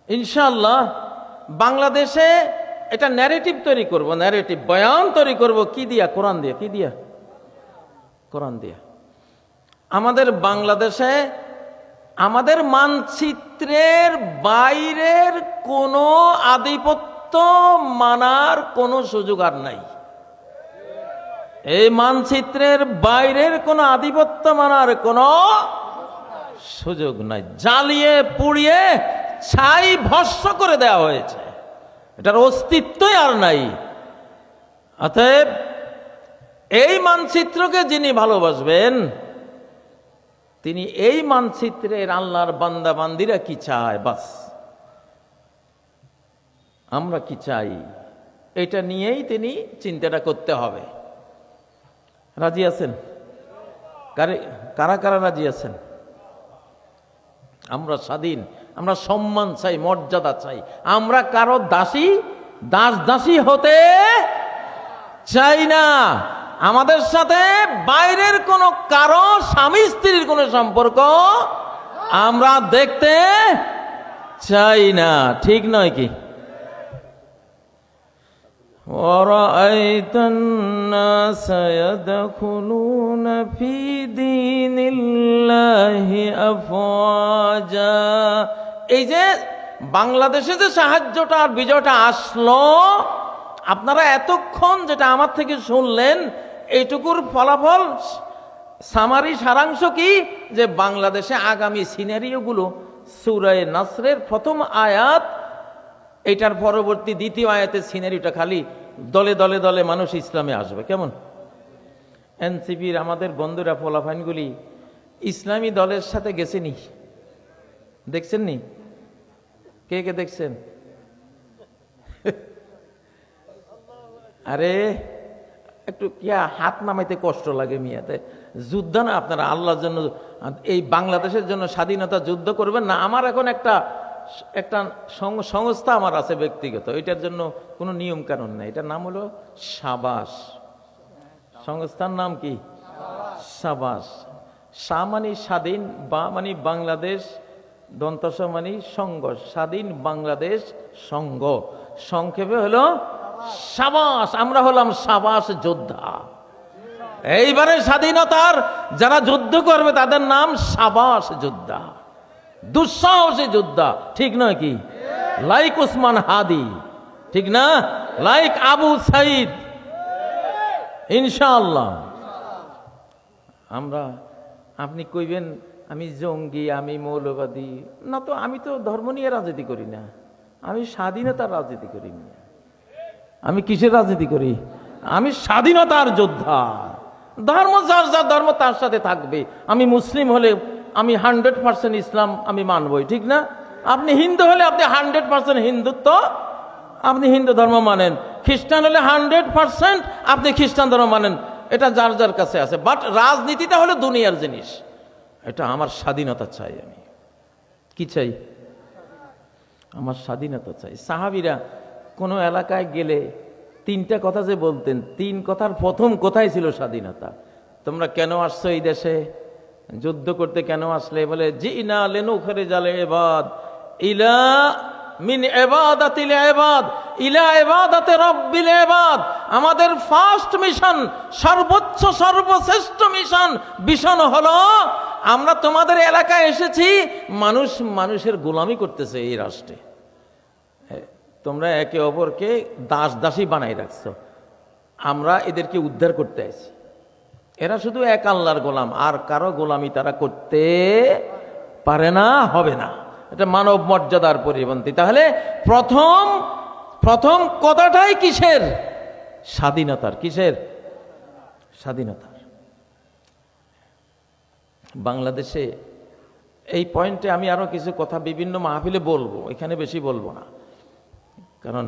ইনশাআল্লাহ বাংলাদেশে এটা ন্যারেটিভ তৈরি করব, ন্যারেটিভ বয়ান তৈরি করব, কি দিয়া? কোরআন দিয়া। কি দিয়া? কোরআন দিয়া। আমাদের বাংলাদেশে আমাদের মানচিত্রের বাইরের কোনো আধিপত্য মানার কোনো সুযোগ আর নাই। এই মানচিত্রের বাইরের কোনো আধিপত্য মানার কোনো সুযোগ নাই। জ্বালিয়ে পুড়িয়ে ছাই ভস্ম করে দেওয়া হয়েছে, এটার অস্তিত্বই আর নাই। অতএব এই মানচিত্রকে যিনি ভালোবাসবেন, তিনি এই মানচিত্রের আল্লাহর বান্দা বান্দিরা কি চায়, বাস আমরা কি চাই, এটা নিয়েই তিনি চিন্তাটা করতে হবে। রাজি আছেন? কারা কারা রাজি আছেন? আমরা স্বাধীন, আমরা সম্মান চাই, মর্যাদা চাই, আমরা কারো দাসী হতে চাই না। আমাদের সাথে বাইরের কোনো কারো স্বামী স্ত্রীর কোনো সম্পর্ক আমরা দেখতে চাই না, ঠিক নয় কি? وَرَأَيْتَ النَّاسَ يَدْخُلُونَ فِي دِينِ اللَّهِ أَفْوَاجًا। এই যে বাংলাদেশে যে সাহায্যটা আর বিজয়টা আসলো, আপনারা এতক্ষণ যেটা আমার থেকে শুনলেন, এইটুকুর ফলাফল সামারি সারাংশ কি, যে বাংলাদেশে আগামী সিনারিওগুলো সূরা নাসরের প্রথম আয়াত, এটার পরবর্তী দ্বিতীয় আয়াতের সিনারিটা খালি দলে দলে দলে মানুষ ইসলামে আসবে। কেমন? এনসিপির আমাদের বন্ধুরা, পোলাফাইনগুলি ইসলামী দলের সাথে গেছেনি, দেখছেন নি? কে কে দেখছেন? আরে একটু হাত নামাইতে কষ্ট লাগে মিয়াতে। যুদ্ধ না আপনারা আল্লাহর জন্য, এই বাংলাদেশের জন্য স্বাধীনতা যুদ্ধ করবেন না। আমার এখন একটা সংস্থা আমার আছে ব্যক্তিগত, এটার জন্য কোনো নিয়ম কানুন নেই। এটার নাম হলো সাবাস। সংস্থার নাম কি? সাবাস। সা মানে স্বাধীন, বা মানে বাংলাদেশ, দন্তস মানে সংঘ, স্বাধীন বাংলাদেশ সংঘ, সংক্ষেপে হলো সাবাস। আমরা হলাম সাবাস যোদ্ধা। এইবারে স্বাধীনতার যারা যুদ্ধ করবে তাদের নাম সাবাস যোদ্ধা, দুঃসাহসী যোদ্ধা, ঠিক নয় কি? লাইক ওসমান হাদি, ঠিক না? লাইক আবু সাইদ, ইনশাআল্লাহ। আপনি কইবেন আমি জঙ্গি, আমি মৌলবাদী না, তো আমি তো ধর্ম নিয়ে রাজনীতি করি না, আমি স্বাধীনতার রাজনীতি করি না। আমি কিসের রাজনীতি করি? আমি স্বাধীনতার যোদ্ধা। ধর্ম যার যার ধর্ম তার সাথে থাকবে। আমি মুসলিম হলে আমি 100% ইসলাম আমি মানবই, ঠিক না? আপনি হিন্দু হলে আপনি 100% হিন্দুত্ব, আপনি হিন্দু ধর্ম মানেন। খ্রিস্টান হলে 100% আপনি খ্রিস্টান ধর্ম মানেন। এটা যার যার কাছে আছে। বাট রাজনীতিটা হলো দুনিয়ার জিনিস। এটা আমার স্বাধীনতা চাই। আমি কি চাই? আমার স্বাধীনতা চাই। সাহাবীরা কোনো এলাকায় গেলে তিনটা কথা যে বলতেন, তিন কথার প্রথম কথাই ছিল স্বাধীনতা। তোমরা কেন আসছো এই দেশে? যুদ্ধ করতে কেন আসলে? বলে জিনা লিনুখরিজাল ইবাদ ইলা মিন ইবাদাতিল ইবাদ ইলা ইবাদাতি রাব্বিল ইবাদ। আমাদের ফার্স্ট মিশন, সর্বোচ্চ সর্বশ্রেষ্ঠ মিশন হলো আমরা তোমাদের এলাকায় এসেছি, মানুষের গোলামি করতেছে এই রাষ্ট্রে। তোমরা একে অপরকে দাসী বানাই রাখছো, আমরা এদেরকে উদ্ধার করতে আছি। এরা শুধু এক আল্লাহর গোলাম, আর কারো গোলামি তারা করতে পারে না, হবে না। এটা মানব মর্যাদার পরিপন্থী। তাহলে প্রথম কথাটাই কিসের? স্বাধীনতার। কিসের? স্বাধীনতার। বাংলাদেশে এই পয়েন্টে আমি আরো কিছু কথা বিভিন্ন মাহফিলে বলবো, এখানে বেশি বলবো না, কারণ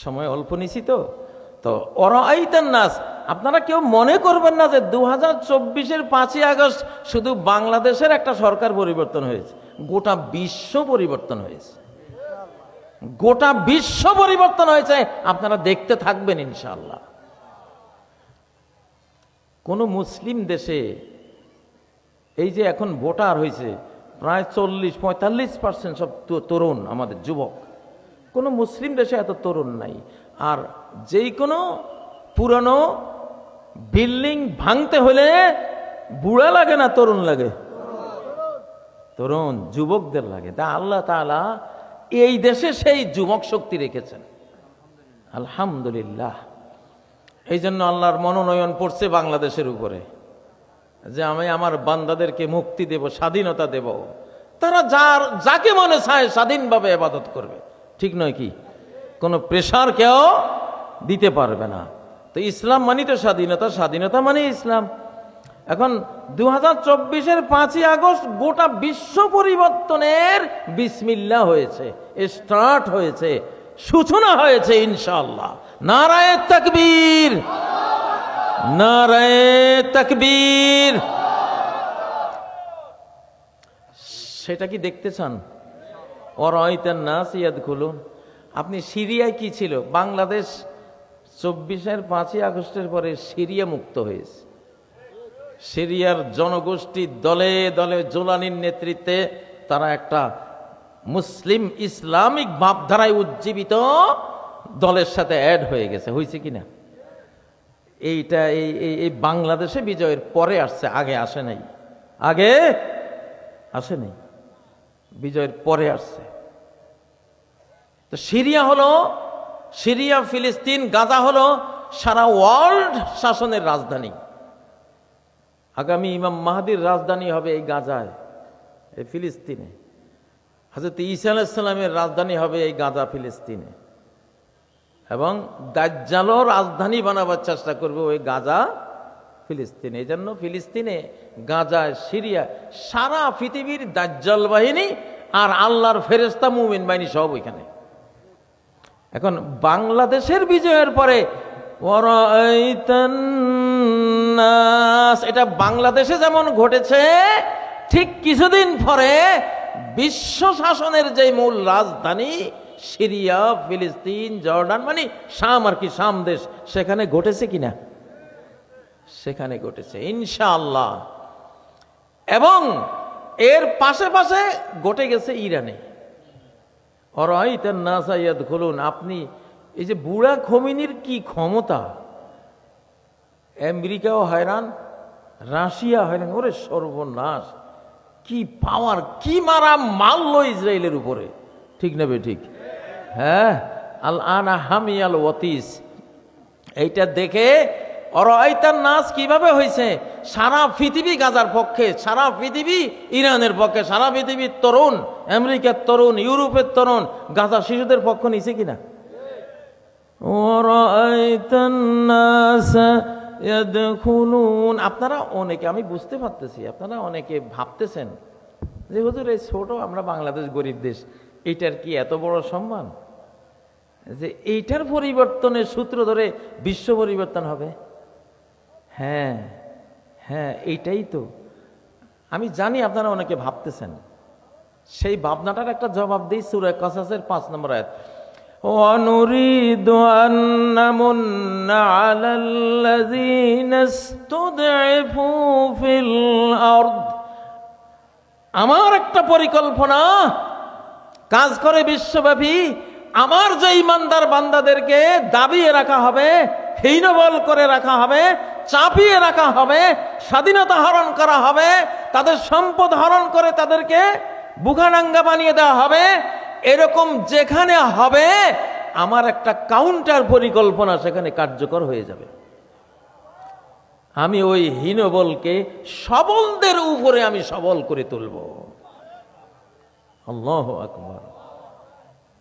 সময় অল্প নিছি। তো অরাইতান নাস, আপনারা কেউ মনে করবেন না যে 2024-এর 5ই আগস্ট শুধু বাংলাদেশের একটা সরকার পরিবর্তন হয়েছে, গোটা বিশ্ব পরিবর্তন হয়েছে। গোটা বিশ্ব পরিবর্তন হয়েছে। আপনারা দেখতে থাকবেন ইনশাআল্লাহ। কোন মুসলিম দেশে এই যে এখন ভোটার হয়েছে প্রায় 40-45% সব তরুণ, আমাদের যুবক। কোনো মুসলিম দেশে এত তরুণ নাই। আর যেই কোনো পুরানো বিল্ডিং ভাঙতে হলে বুড়া লাগে না, তরুণ লাগে? তরুণ যুবকদের লাগে। তা আল্লাহ তাআলা এই দেশে সেই যুবক শক্তি রেখেছেন, আলহামদুলিল্লাহ। এই জন্য আল্লাহর মনোনয়ন পড়ছে বাংলাদেশের উপরে যে আমি আমার বান্দাদেরকে মুক্তি দেব, স্বাধীনতা দেব। তারা যাকে মনে চায় স্বাধীনভাবে ইবাদত করবে, ঠিক নয় কি? কোনো প্রেশার কেউ দিতে পারবে না। তো ইসলাম মানে তো স্বাধীনতা, স্বাধীনতা মানে ইসলাম। এখন 2024-এর 5ই আগস্ট গোটা বিশ্ব পরিবর্তনের বিসমিল্লাহ হয়েছে, স্টার্ট হয়েছে, সূচনা হয়েছে ইনশাআল্লাহ। নারায়ে তাকবীর, নারায়ে তাকবীর। সেটা কি দেখতে চান? অরাইতান নাস ইয়াদখুলুন। আপনি সিরিয়ায় কি ছিল? বাংলাদেশ 24-এর 5ই আগস্টের পরে সিরিয়া মুক্ত হয়েছে। সিরিয়ার জনগোষ্ঠী দলে দলে জোলানির নেতৃত্বে তারা একটা মুসলিম ইসলামিক ভাবধারায় উজ্জীবিত দলের সাথে অ্যাড হয়ে গেছে। হয়েছে কিনা? এইটা এই বাংলাদেশে বিজয়ের পরে আসছে, আগে আসে নাই। আগে আসে নাই, বিজয়ের পরে আসছে। তো সিরিয়া, ফিলিস্তিন, গাজা হলো সারা ওয়ার্ল্ড শাসনের রাজধানী। আগামী ইমাম মাহদির রাজধানী হবে এই গাজায়, এই ফিলিস্তিনে। হযরত ঈসা আলাইহিস সালামের রাজধানী হবে এই গাজা, ফিলিস্তিনে। এবং দাজ্জালও রাজধানী বানাবার চেষ্টা করবে ওই গাজা, ফিলিস্তিনে। এই জন্য ফিলিস্তিনে, গাজায়, সিরিয়া, সারা পৃথিবীর দাজ্জাল বাহিনী আর আল্লাহর ফেরেশতা মুমিন বাহিনী সব ওইখানে। এখন বাংলাদেশের বিজয়ের পরে এটা বাংলাদেশে যেমন ঘটেছে, ঠিক কিছুদিন পরে বিশ্ব শাসনের যে মূল রাজধানী সিরিয়া, ফিলিস্তিন, জর্ডান মানে শাম আর কি, শাম দেশ, সেখানে ঘটেছে কিনা? সেখানে ঘটেছে ইনশাআল্লাহ। এবং এর পাশে পাশে ঘটে গেছে ইরানে। অরাইতান নাস ইয়াদখুলুন। আপনি এই যে বুড়া খোমেনির কি ক্ষমতা, আমেরিকাও হয়রান, রাশিয়া হয়রান। ওরে সর্বনাশ, কি পাওয়ার, কি মারা মারলো ইসরায়েলের উপরে, ঠিক না বে ঠিক? হ্যাঁ, আল আনা হামিয়াল ওয়াতিস, এইটা দেখে অরাইতান নাস কিভাবে হয়েছে, সারা পৃথিবী গাজার পক্ষে, সারা পৃথিবী ইরানের পক্ষে, সারা পৃথিবীর তরুণ, আমেরিকার তরুণ, ইউরোপের তরুণ গাজা শিশুদের পক্ষ নিছে কিনা। অরাইতান নাস ইয়াদখুলুন, আপনারা অনেকে, আমি বুঝতে পারতেছি আপনারা অনেকে ভাবতেছেন যে হুজুর এই ছোট আমরা বাংলাদেশ গরিব দেশ, এইটার কি এত বড় সম্মান যে এইটার পরিবর্তনের সূত্র ধরে বিশ্ব পরিবর্তন হবে। হ্যাঁ হ্যাঁ, এইটাই তো আমি জানি আপনারা অনেকে ভাবতেছেন। সেই ভাবনাটার একটা জবাব দিই সূরা কাসাসের 5 নম্বর আয়াত, ওয়ানুরিদু আন নামুন্না আলাল্লাযীনা ইসতুদঈফু ফিল আরদ, আমার একটা পরিকল্পনা কাজ করে বিশ্বব্যাপী, আমার যে ইমানদার বান্দাদেরকে দাবিয়ে রাখা হবে, হীনবল করে রাখা হবে, চাপিয়ে রাখা হবে, স্বাধীনতা হরণ করা হবে, তাদের সম্পদ হরণ করে তাদেরকে বুখানাঙ্গা বানিয়ে দেওয়া হবে, এরকম যেখানে হবে আমার একটা কাউন্টার পরিকল্পনা সেখানে কার্যকর হয়ে যাবে। আমি ওই হীনবলকে সবলদের উপরে আমি সবল করে তুলব। আল্লাহু আকবার।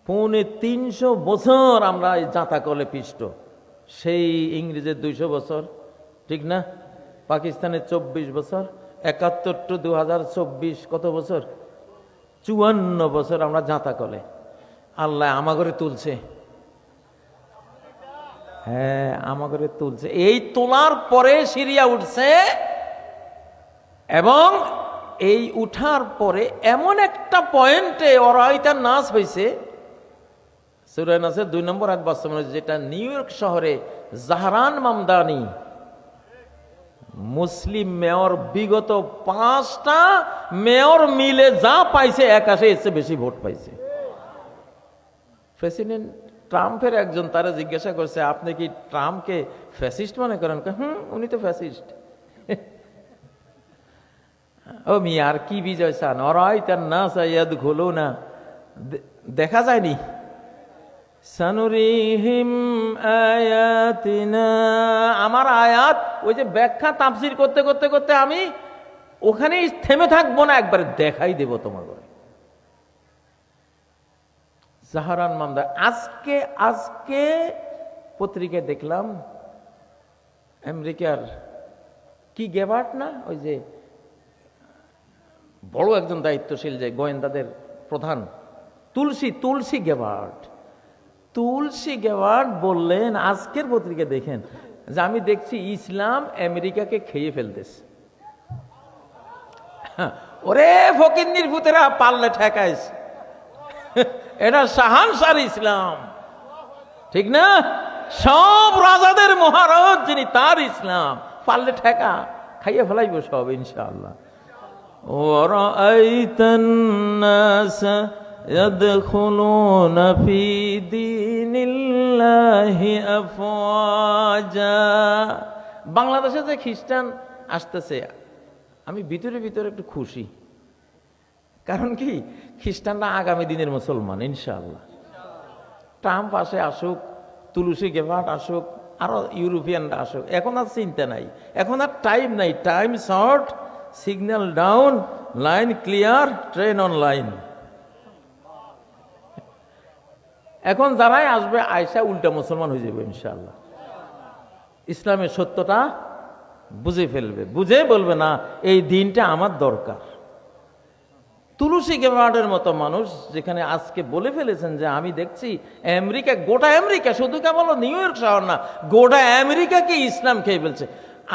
350 বছর আমরা এই জাঁতাকলে পিষ্ট, সেই ইংরেজের 200 বছর, ঠিক না? পাকিস্তানের 24 বছর, 71 টু 2024 কত বছর? 54 বছর আমরা জাঁতাকলে। আল্লাহ আমাগরে তুলছে, হ্যাঁ আমাগরে তুলছে। এই তোলার পরে সিরিয়া উঠছে, এবং এই উঠার পরে এমন একটা পয়েন্টে অরাইতান নাস হয়েছে, সূরা নাসের 2 নম্বর আয়াত বাস্তবায়ন, যেটা নিউ ইয়র্ক শহরে জাহরান মামদানি মুসলিম মেয়র বিগত 5টা মেয়র মিলে যা পাইছে একাশে এসে বেশি ভোট পাইছে। প্রেসিডেন্ট ট্রাম্পের একজন তারা জিজ্ঞাসা করছে, আপনি কি ট্রাম্পকে ফ্যাসিস্ট মনে করেন? উনি তো ফ্যাসিস্ট। ও মি আর কি বিজয় চান? অরাইতান নাস ইয়াদখুলুনা, দেখা যায়নি? সানুরিহিম আয়াতিনা, আমার আয়াত ওই যে ব্যাখ্যা তাফসীর করতে করতে করতে আমি ওখানেই থেমে থাকবো না, একবারে দেখাই দেব তোমার করে। জাহরান মামদা আজকে পত্রিকায় দেখলাম, আমেরিকার কি গেবার্ট না, ওই যে বড় একজন দায়িত্বশীল যে গোয়েন্দাদের প্রধান, তুলসী গেবার্ট বললেন আজকের পত্রিকা দেখেন যে আমি দেখছি ইসলাম আমেরিকাকে খেয়ে ফেলতেছে। ওরে ফকিন্নির ভূতেরা, পারলে ঠেকাইস, এটা শাহানশার ইসলাম, ঠিক না? সব রাজাদের মহারাজ যিনি, তার ইসলাম, পারলে ঠেকা, খাইয়ে ফেলাইব সব ইনশাআল্লাহ। ওয়ারাআইতান নাস ইয়াদখুলুনা ফি দীনিল্লাহি আফওয়াজা। বাংলাদেশে যে খ্রিস্টান আসতেছে, আমি ভিতরে ভিতরে একটু খুশি। কারণ কি, খ্রিস্টানরা আগামী দিনের মুসলমান ইনশাআল্লাহ। ট্রাম্প আসে, আসুক, তুলসী গেবার্ট আসুক, আরো ইউরোপিয়ানরা আসুক, এখন আর চিন্তা নাই, এখন আর টাইম নাই। Time short, signal down, line clear, train on line. এখন যারাই আসবে আয়সা উল্টা মুসলমান হয়ে যাবে ইনশাআল্লাহ। ইসলামের সত্যটা বুঝে ফেলবে, বুঝে বলবে না এই দিনটা আমার দরকার। তুলসী গেবার্টের মতো মানুষ যেখানে আজকে বলে ফেলেছেন যে আমি দেখছি আমেরিকা, গোটা আমেরিকা, শুধু কেবল নিউ ইয়র্ক শহর না, গোটা আমেরিকাকে ইসলাম খেয়ে ফেলছে।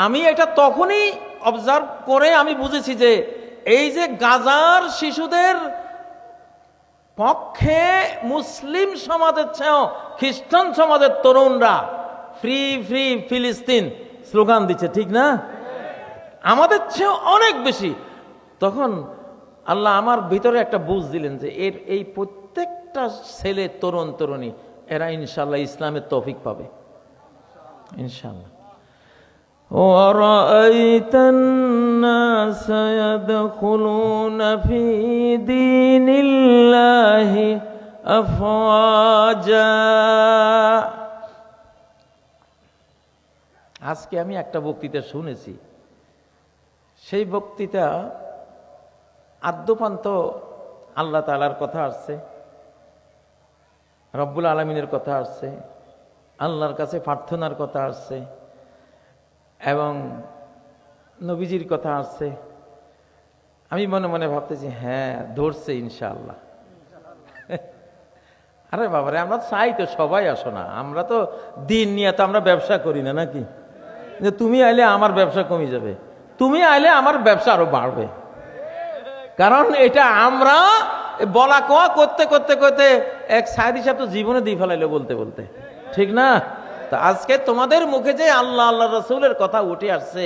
আমি এটা তখনই অবজার্ভ করে আমি বুঝেছি যে এই যে গাজার শিশুদের পক্ষে মুসলিম সমাজের চেয়েও খ্রিস্টান সমাজের তরুণরা ফ্রি ফ্রি ফিলিস্তিন স্লোগান দিচ্ছে, ঠিক না? আমাদের চেয়েও অনেক বেশি। তখন আল্লাহ আমার ভিতরে একটা বুঝ দিলেন যে এই প্রত্যেকটা ছেলে, তরুণ তরুণী, এরা ইনশাআল্লাহ ইসলামের তৌফিক পাবে ইনশাআল্লাহ। ওয়ারাআইতান নাস ইয়াদখুলুনা ফি দীনিল্লাহি أفواجا। আজকে আমি একটা বক্তৃতা শুনেছি, সেই বক্তৃতা আদ্যপান্ত আল্লাহ তাআলার কথা আসছে, রব্বুল আলামিনের কথা আসছে, আল্লাহর কাছে প্রার্থনার কথা আসছে এবং নবীজির কথা আসছে। আমি মনে মনে ভাবতেছি, হ্যাঁ ধরছে ইনশাআল্লাহ। আরে বাবারে, আমরা চাই তো সবাই আসো না, আমরা তো দিন নিয়ে তো আমরা ব্যবসা করি না নাকি, যে তুমি আইলে আমার ব্যবসা কমে যাবে, তুমি আইলে আমার ব্যবসা আরো বাড়বে। কারণ এটা আমরা বলা কোয়া করতে করতে করতে এক সাইদি সাহেব তো জীবনে দিয়ে ফেলাইলো বলতে বলতে, ঠিক না? তো আজকে তোমাদের মুখে যে আল্লাহ আল্লাহ রাসূলের কথা উঠে আসছে,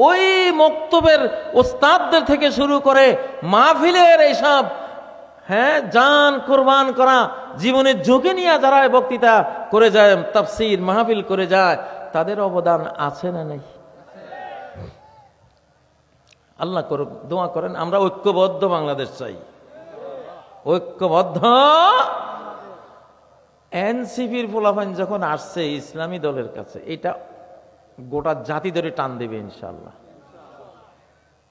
ওই মক্তবের ওস্তাদদের থেকে শুরু করে মাহফিলের এইসব জান কুরবান করা জীবনের ঝুঁকি নিয়ে যারা বক্তৃতা করে যায়, তাফসীর মাহফিল করে যায়, তাদের অবদান আছে না নাই? আল্লাহ করুক, দোয়া করেন আমরা ঐক্যবদ্ধ বাংলাদেশ চাই, ঐক্যবদ্ধ। এনসিপির পোলাপান যখন আসছে ইসলামী দলের কাছে, এটা গোটা জাতি ধরে টান দেবে ইনশাআল্লাহ।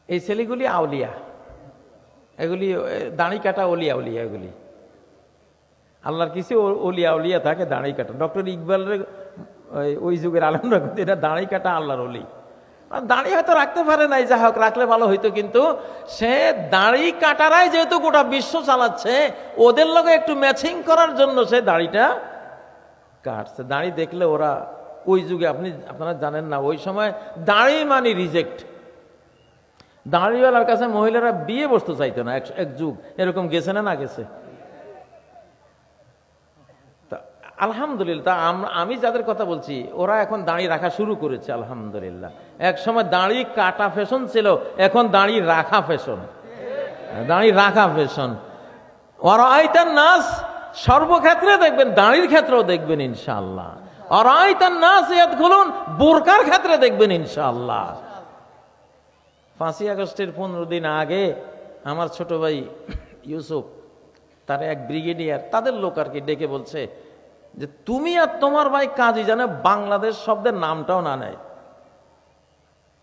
এই ছেলেগুলি আউলিয়া, এগুলি দাড়ি কাটা অলিয়া উলিয়া, এগুলি আল্লাহর কিছু অলিয়া উলিয়া থাকে দাড়ি কাটা। ডক্টর ইকবালের ওই যুগের আলমরা এটা দাড়ি কাটা আল্লাহর অলি। দাড়ি হয়তো রাখতে পারে নাই, যা হোক রাখলে ভালো হইতো, কিন্তু সে দাড়ি কাটারাই যেহেতু গোটা বিশ্ব চালাচ্ছে, ওদের লগে একটু ম্যাচিং করার জন্য সে দাড়িটা কাটছে। দাড়ি দেখলে ওরা ওই যুগে, আপনারা জানেন না, ওই সময় দাড়ি মানে রিজেক্ট। দাড়িওয়ালার কাছে মহিলারা বিয়ে বসতে চাইতো না, এক যুগ এরকম গেছে না গেছে? আলহামদুলিল্লাহ, আমি যাদের কথা বলছি ওরা এখন দাড়ি রাখা শুরু করেছে আলহামদুলিল্লাহ। এক সময় দাড়ি কাটা ফ্যাশন ছিল, এখন দাড়ি রাখা ফ্যাশন, দাড়ি রাখা ফ্যাশন। ওরাইতান নাস, সর্বক্ষেত্রে দেখবেন, দাড়ির ক্ষেত্রেও দেখবেন ইনশাআল্লাহ। ওরাইতান নাস ইয়াদখুলুন, বোরকার ক্ষেত্রে দেখবেন ইনশাআল্লাহ। 5ই আগস্টের 15 দিন আগে আমার ছোট ভাই ইউসুফ, তার এক ব্রিগেডিয়ার, তাদের লোক আর কি ডেকে বলছে যে তুমি আর তোমার ভাই কাজী জানে বাংলাদেশ শব্দের নামটাও না নেয়,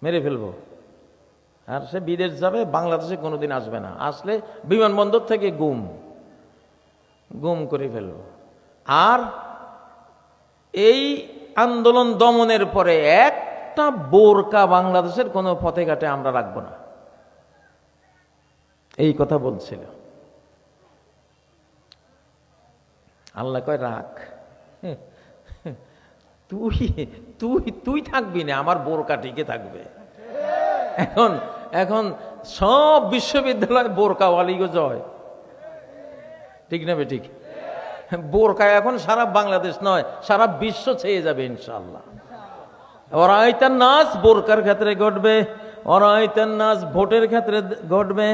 মেরে ফেলবো। আর সে বিদেশ যাবে, বাংলাদেশে কোনোদিন আসবে না, আসলে বিমানবন্দর থেকে গুম করে ফেলবো। আর এই আন্দোলন দমনের পরে একটা বোরকা বাংলাদেশের কোনো পথে ঘাটে আমরা রাখবো না, এই কথা বলছিল। আল্লাহ কয় রাখ, তুই থাকবি না, আমার বোরকা টিকে থাকবে। এখন সব বিশ্ববিদ্যালয় বোরকাওয়ালি গো জয়, ঠিক না বে ঠিক? বোরকা এখন সারা বাংলাদেশ নয়, সারা বিশ্ব ছেয়ে যাবে ইনশাআল্লাহ। ওরাইতান নাস বোরকার ক্ষেত্রে ঘটবে, ওরাইতান নাস ভোটের ক্ষেত্রে ঘটবে,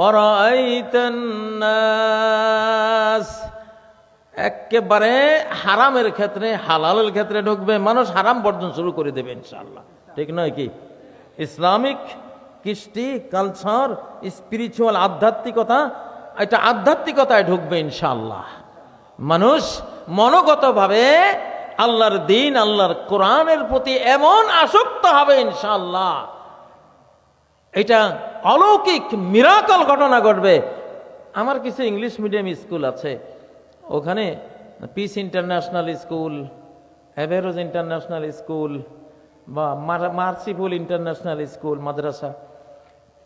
ওরাইতান নাস একেবারে হারামের ক্ষেত্রে হালালের ক্ষেত্রে ঢুকবে, মানুষ হারাম বর্জন শুরু করে দেবে ইনশাআল্লাহ, ঠিক নয় কি? ইসলামিক কৃষ্টি, কালচার, স্পিরিচুয়াল, আধ্যাত্মিকতা, এটা আধ্যাত্মিকতায় ঢুকবে ইনশাআল্লাহ। মানুষ মনোগতভাবে আল্লাহর দিন, আল্লাহর কোরআনের প্রতি এমন আসক্ত হবে ইনশাআল্লাহ, এটা অলৌকিক মিরাকল ঘটনা ঘটবে। আমার কিছু ইংলিশ মিডিয়াম স্কুল আছে, ওখানে piece international school, average international school বা মার্সিফুল ইন্টারন্যাশনাল স্কুল, মাদ্রাসা,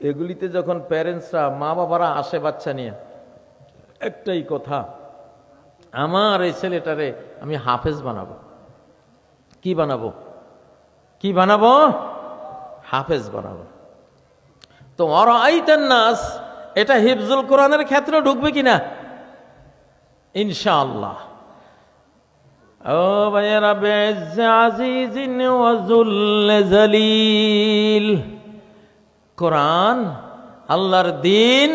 এগুলিতে যখন প্যারেন্টসরা, মা বাবারা আসে বাচ্চা নিয়ে, একটাই কথা, আমার এই ছেলেটারে আমি হাফেজ বানাবো। কি বানাবো? হাফেজ বানাবো। তো ওরাইতান নাস, এটা হিফজুল কোরআনের ক্ষেত্রে ঢুকবে কিনা? ইনশাআল্লাহ। ও ভাইয়েরা, বেআজিজিন ওয়া যুল্লে জালিল, কোরআন, আল্লাহর দিন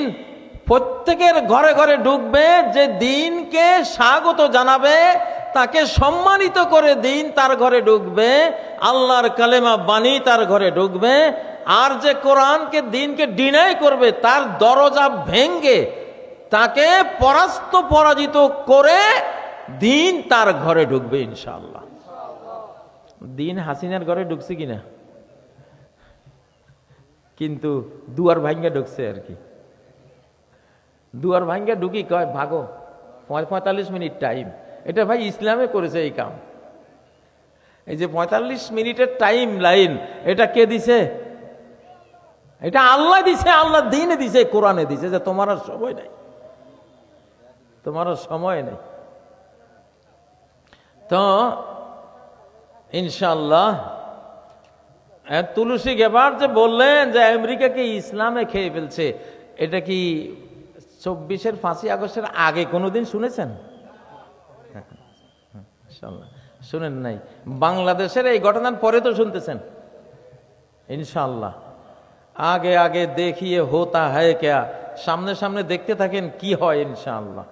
প্রত্যেকের ঘরে ঘরে ঢুকবে। যে দিনকে স্বাগত জানাবে, তাকে সম্মানিত করে দিন তার ঘরে ঢুকবে, আল্লাহর কালেমা বাণী তার ঘরে ঢুকবে। আর যে কোরআনকে, দিনকে ডিনাই করবে, তার দরজা ভেঙ্গে তাকে পরাস্ত পরাজিত করে দিন তার ঘরে ঢুকবে ইনশাআল্লাহ। দিন হাসিনার ঘরে ঢুকছে কিনা, কিন্তু দুয়ার ভাঙ্গা ঢুকছে আর কি। দুয়ার ভাঙ্গা ঢুকি কয় ভাগো, 45 মিনিট টাইম। এটা ভাই ইসলামে করেছে এই কাম। এই যে 45 মিনিটের টাইম লাইন, এটা কে দিছে? এটা আল্লাহ দিছে, আল্লাহ দিনে দিছে, কোরআনে দিছে যে তোমার আর সময় নাই, তোমার আর সময় নেই। তো ইনশাআল্লাহ তুলসী গেবার যে বললেন যে আমেরিকাকে ইসলামে খেয়ে ফেলছে, এটা কি 24 5ই আগস্টের আগে কোনোদিন শুনেছেন? শুনেন নাই। বাংলাদেশের এই ঘটনার পরে তো শুনতেছেন ইনশাআল্লাহ। আগে আগে দেখিয়ে হোতা হ্যায় ক্যা, সামনে সামনে দেখতে থাকেন কি হয় ইনশাআল্লাহ।